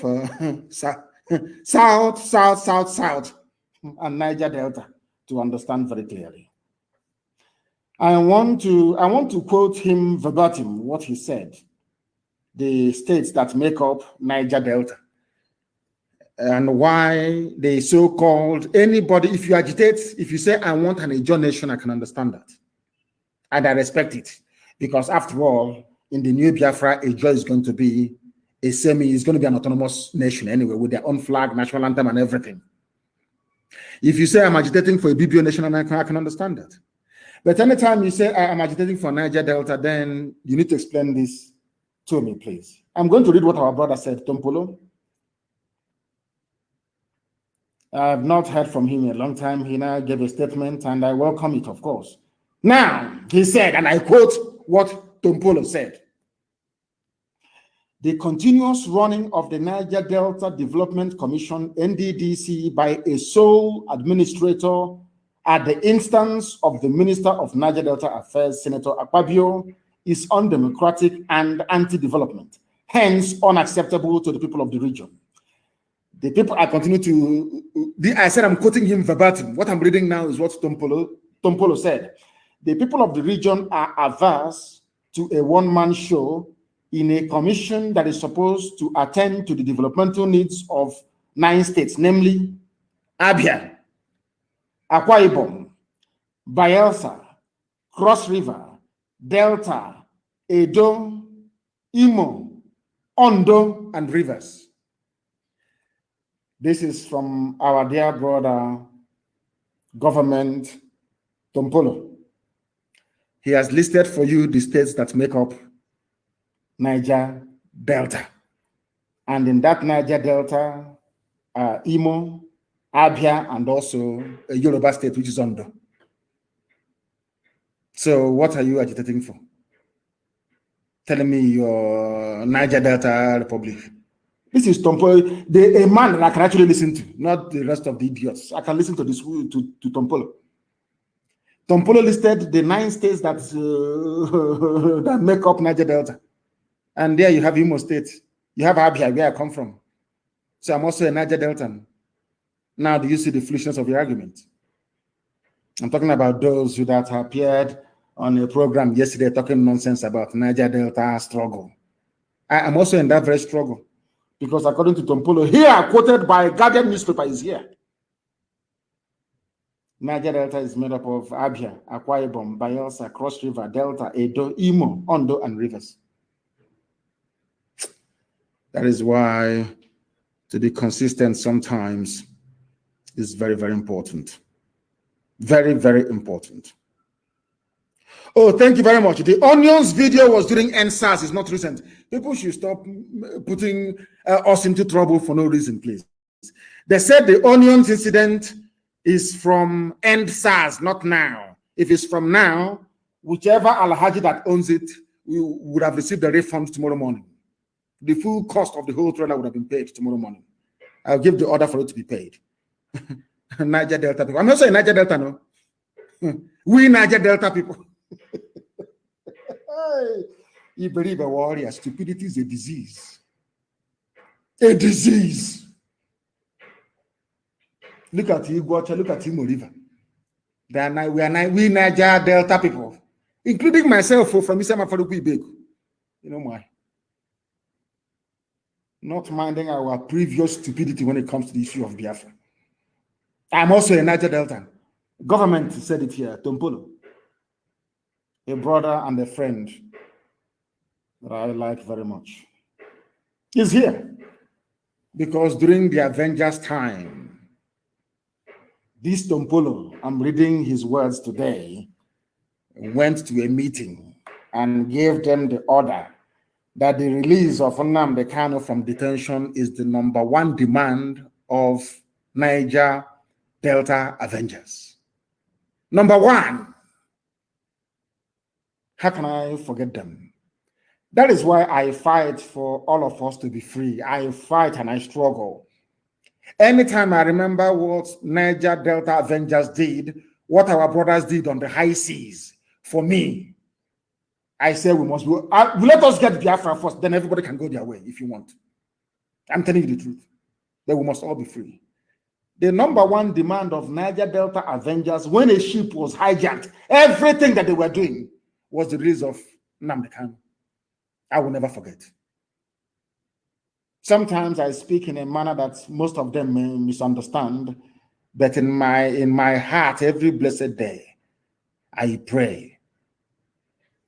S1: South, and Niger Delta to understand very clearly. I want to quote him verbatim what he said. The states that make up Niger Delta and why they so-called anybody. If you agitate, if you say I want an Ijaw nation, I can understand that, and I respect it, because after all, in the new Biafra, Ijaw is going to be it's going to be an autonomous nation anyway, with their own flag, national anthem, and everything. If you say I'm agitating for a BBO nation, and I can understand that. But anytime you say I'm agitating for Niger Delta, then you need to explain this to me, please. I'm going to read what our brother said, Tompolo. I have not heard from him in a long time. He now gave a statement, and I welcome it, of course. Now, he said, and I quote what Tompolo said: the continuous running of the Niger Delta Development Commission, NDDC, by a sole administrator at the instance of the Minister of Niger Delta Affairs, Senator Akpabio, is undemocratic and anti-development, hence unacceptable to the people of the region. The people I continue to, I said I'm quoting him verbatim. What I'm reading now is what Tompolo said. The people of the region are averse to a one-man show in a commission that is supposed to attend to the developmental needs of 9 states, namely Abia, Akwa Ibom, Bayelsa, Cross River, Delta, Edo, Imo, Ondo, and Rivers. This is from our dear brother, government, Tompolo. He has listed for you the states that make up Niger Delta. And in that Niger Delta, Imo, Abia, and also a Yoruba state, which is Ondo. So what are you agitating for? Telling me your Niger Delta Republic. This is Tompolo, a man that I can actually listen to, not the rest of the idiots. I can listen to this to Tompolo. Tompolo listed the 9 states that that make up Niger Delta. And there you have Imo State. You have Abia, where I come from. So I'm also a Niger Deltan. Now, do you see the foolishness of the argument? I'm talking about those who that appeared on a program yesterday talking nonsense about Niger Delta struggle. I am also in that very struggle. Because according to Tompolo, here, quoted by Guardian newspaper, is here. Niger Delta is made up of Abia, Akwa Ibom, Bayelsa, Cross River, Delta, Edo, Imo, Ondo, and Rivers. That is why to be consistent sometimes is very, very important. Very, very important. Oh, thank you very much. The onions video was during NSAS. It's not recent. People should stop putting us into trouble for no reason, please. They said the onions incident is from NSAS, not now. If it's from now, whichever Alhaji that owns it would have received the refund tomorrow morning. The full cost of the whole trailer would have been paid tomorrow morning. I'll give the order for it to be paid. Niger Delta people. I'm not saying Niger Delta, no. We Niger Delta people. You believe a warrior, stupidity is a disease. A disease. Look at Iguacha, look at Imo River. We Niger Delta people, including myself from Isama Faruku Ibeku. You know why? Not minding our previous stupidity when it comes to the issue of Biafra. I'm also a Niger Delta. Government said it here, Tompolo, a brother and a friend that I like very much, is here because during the Avengers time, this Tompolo, I'm reading his words today, went to a meeting and gave them the order that the release of Nnamdi Kanu from detention is the #1 demand of Niger Delta Avengers. #1. How can I forget them? That is why I fight for all of us to be free. I fight and I struggle. Anytime I remember what Niger Delta Avengers did, what our brothers did on the high seas, for me, I say we must go. Let us get Biafra first, then everybody can go their way if you want. I'm telling you the truth. Then we must all be free. The #1 demand of Niger Delta Avengers, when a ship was hijacked, everything that they were doing was the release of Nnamdi Kanu. I will never forget. Sometimes I speak in a manner that most of them may misunderstand, but in my heart, every blessed day, I pray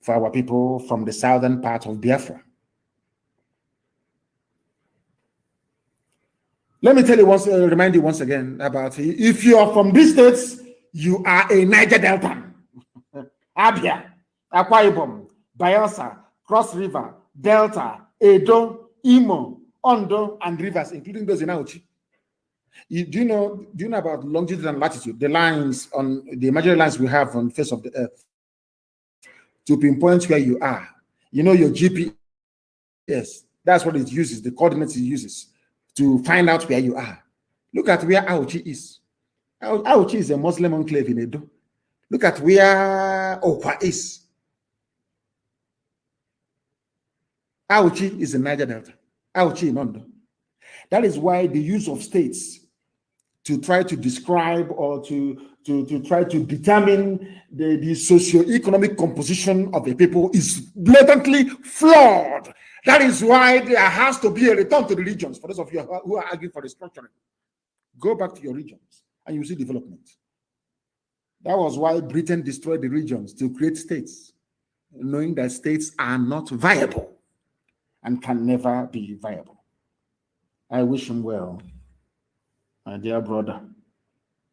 S1: for our people from the southern part of Biafra. Let me tell you once, remind you once again about, if you are from these states, you are a Niger Delta. Abia, Akwa Ibom, Bayelsa, Cross River, Delta, Edo, Imo, Ondo, and Rivers, including those in Auchi. Do you know about longitude and latitude, the lines on the imaginary lines we have on the face of the earth to pinpoint where you are? You know your GPS, that's what it uses, the coordinates it uses to find out where you are. Look at where Auchi is. Auchi is a Muslim enclave in Edo. Look at where Okwa is. Auchi is in Niger Delta. Auchi in Ondo. That is why the use of states to try to describe or to try to determine the socio-economic composition of a people is blatantly flawed. That is why there has to be a return to the regions. For those of you who are arguing for restructuring, go back to your regions and you see development. That was why Britain destroyed the regions to create states, knowing that states are not viable and can never be viable. I wish him well, my dear brother,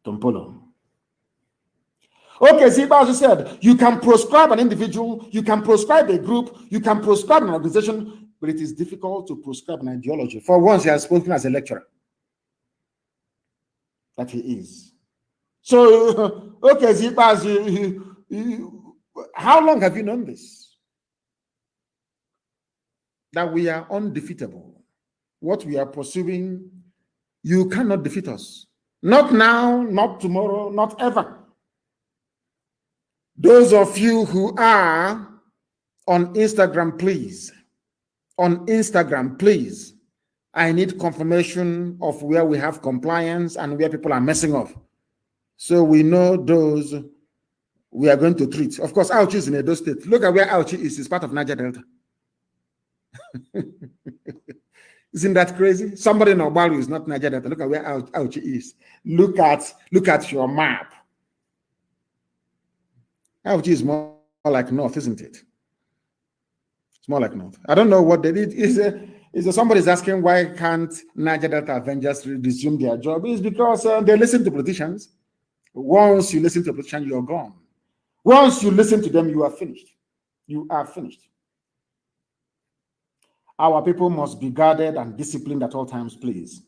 S1: Tompolo. Okay, see, as you said, you can proscribe an individual, you can proscribe a group, you can proscribe an organization, but it is difficult to proscribe an ideology. For once, he has spoken as a lecturer. That he is. So, okay, see, as how long have you known this? That we are undefeatable. What we are pursuing, you cannot defeat us. Not now, not tomorrow, not ever. Those of you who are on Instagram, please. On Instagram, please. I need confirmation of where we have compliance and where people are messing up. So we know those we are going to treat. Of course, Auchi is in Edo State. Look at where Auchi is. It's part of Niger Delta. Isn't that crazy? Somebody in Obalu is not Niger Delta. Look at where Auchi is. Look at your map. Auchi is more like north, isn't it? It's more like north. I don't know what they did. Is there somebody's asking why can't Niger Delta Avengers resume their job? It's because they listen to politicians. Once you listen to a politician, you're gone. Once you listen to them, you are finished. You are finished. Our people must be guarded and disciplined at all times, please.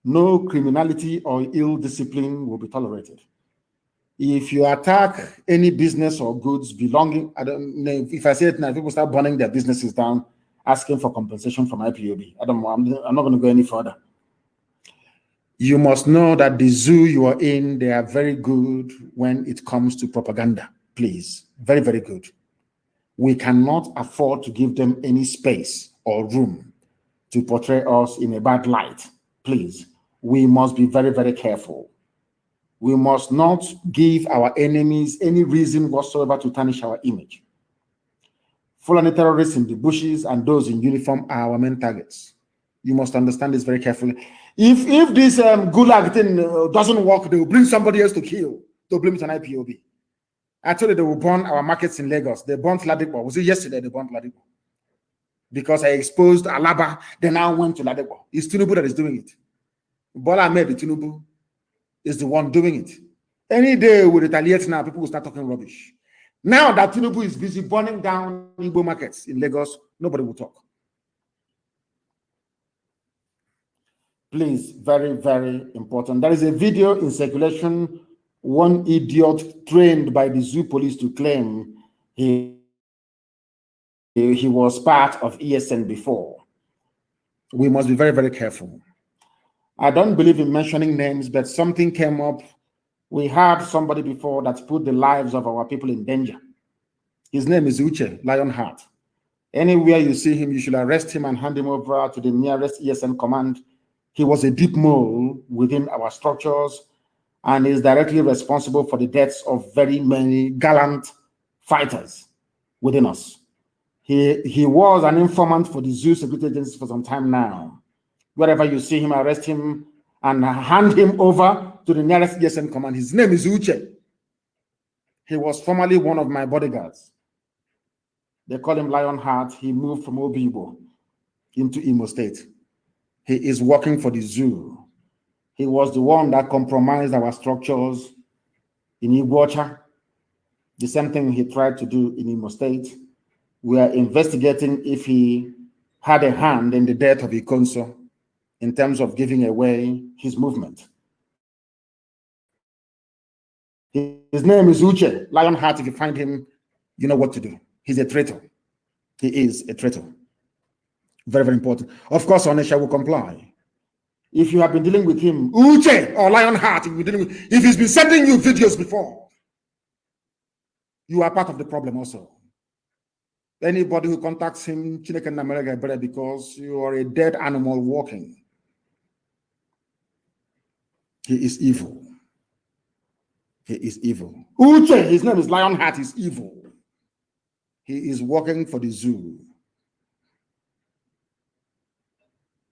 S1: No criminality or ill discipline will be tolerated. If you attack any business or goods belonging, I don't know, if I say it now, people start burning their businesses down, asking for compensation from IPOB. I'm not going to go any further. You must know that the zoo you are in, they are very good when it comes to propaganda, please. Very, very good. We cannot afford to give them any space or room to portray us in a bad light, please. We must be very, very careful. We must not give our enemies any reason whatsoever to tarnish our image. Fulani terrorists in the bushes and those in uniform are our main targets. You must understand this very carefully. If this gulag thing doesn't work, they will bring somebody else to kill, to blame it on IPOB. Actually, they will burn our markets in Lagos. They burnt Ladipo. Was it yesterday they burnt Ladipo? Because I exposed Alaba, they now went to Ladipo. It's Tinubu that is doing it. Bola Ahmed Tinubu is the one doing it. Any day we retaliate now, people will start talking rubbish. Now that Tinubu is busy burning down Igbo markets in Lagos, nobody will talk. Please, very, very important. There is a video in circulation, one idiot trained by the zoo police to claim he was part of ESN before. We must be very, very careful. I don't believe in mentioning names, but something came up. We had somebody before that put the lives of our people in danger. His name is Uche Lionheart. Anywhere you see him, you should arrest him and hand him over to the nearest ESN command. He was a deep mole within our structures and is directly responsible for the deaths of very many gallant fighters within us. He was an informant for the zoo security agencies for some time now. Wherever you see him, arrest him and hand him over to the nearest ESN command. His name is Uche. He was formerly one of my bodyguards. They call him Lionheart. He moved from Obibo into Imo State. He is working for the zoo. He was the one that compromised our structures in Iguacha. The same thing he tried to do in Imo State. We are investigating if he had a hand in the death of Ikonso in terms of giving away his movement. His name is Uche Lionheart. If you find him, you know what to do. He's a traitor. He is a traitor. Very, very important. Of course, Onisha will comply. If you have been dealing with him, Uche or Lionheart, if he's been sending you videos before, you are part of the problem also. Anybody who contacts him, Chineke Namerega, because you are a dead animal walking. He is evil. He is evil. Uche, his name is Lionheart, is evil. He is working for the zoo.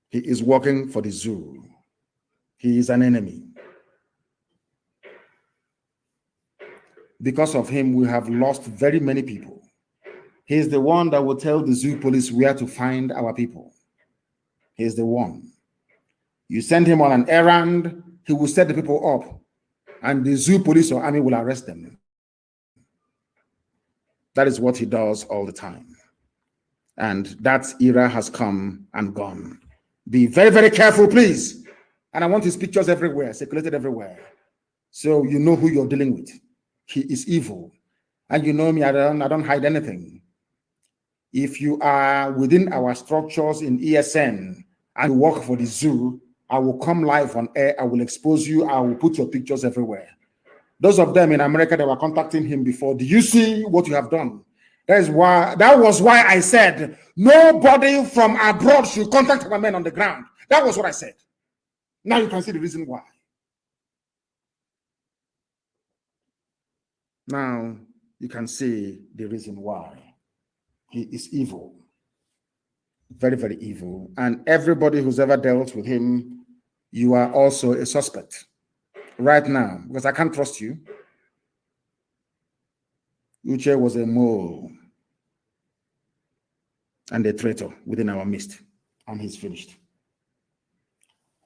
S1: He is working for the zoo. He is an enemy. Because of him, we have lost very many people. He is the one that will tell the zoo police where to find our people. He is the one. You send him on an errand, he will set the people up, and the zoo police or army will arrest them. That is what he does all the time. And that era has come and gone. Be very, very careful, please. And I want his pictures everywhere, circulated everywhere, so you know who you're dealing with. He is evil. And you know me, I don't hide anything. If you are within our structures in ESN and you work for the zoo, I will come live on air. I will expose you. I will put your pictures everywhere. Those of them in America that were contacting him before, do you see what you have done? That was why I said nobody from abroad should contact our men on the ground. That was what I said. Now you can see the reason why. Now you can see the reason why. He is evil. Very, very evil. And everybody who's ever dealt with him, you are also a suspect right now, because I can't trust you. Uche was a mole and a traitor within our midst, and he's finished.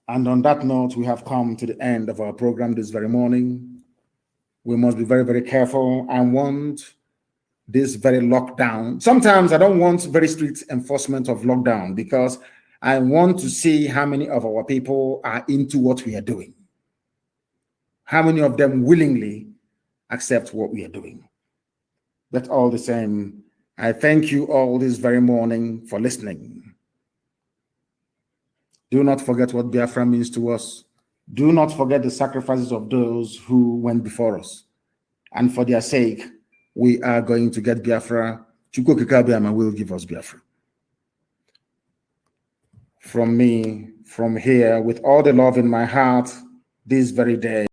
S1: And on that note, we have come to the end of our program this very morning. We must be very, very careful. I want this very lockdown. Sometimes I don't want very strict enforcement of lockdown, because I want to see how many of our people are into what we are doing. How many of them willingly accept what we are doing. But all the same, I thank you all this very morning for listening. Do not forget what Biafra means to us. Do not forget the sacrifices of those who went before us. And for their sake, we are going to get Biafra. Chukwu Kikabiama will give us Biafra. From me, from here, with all the love in my heart, this very day,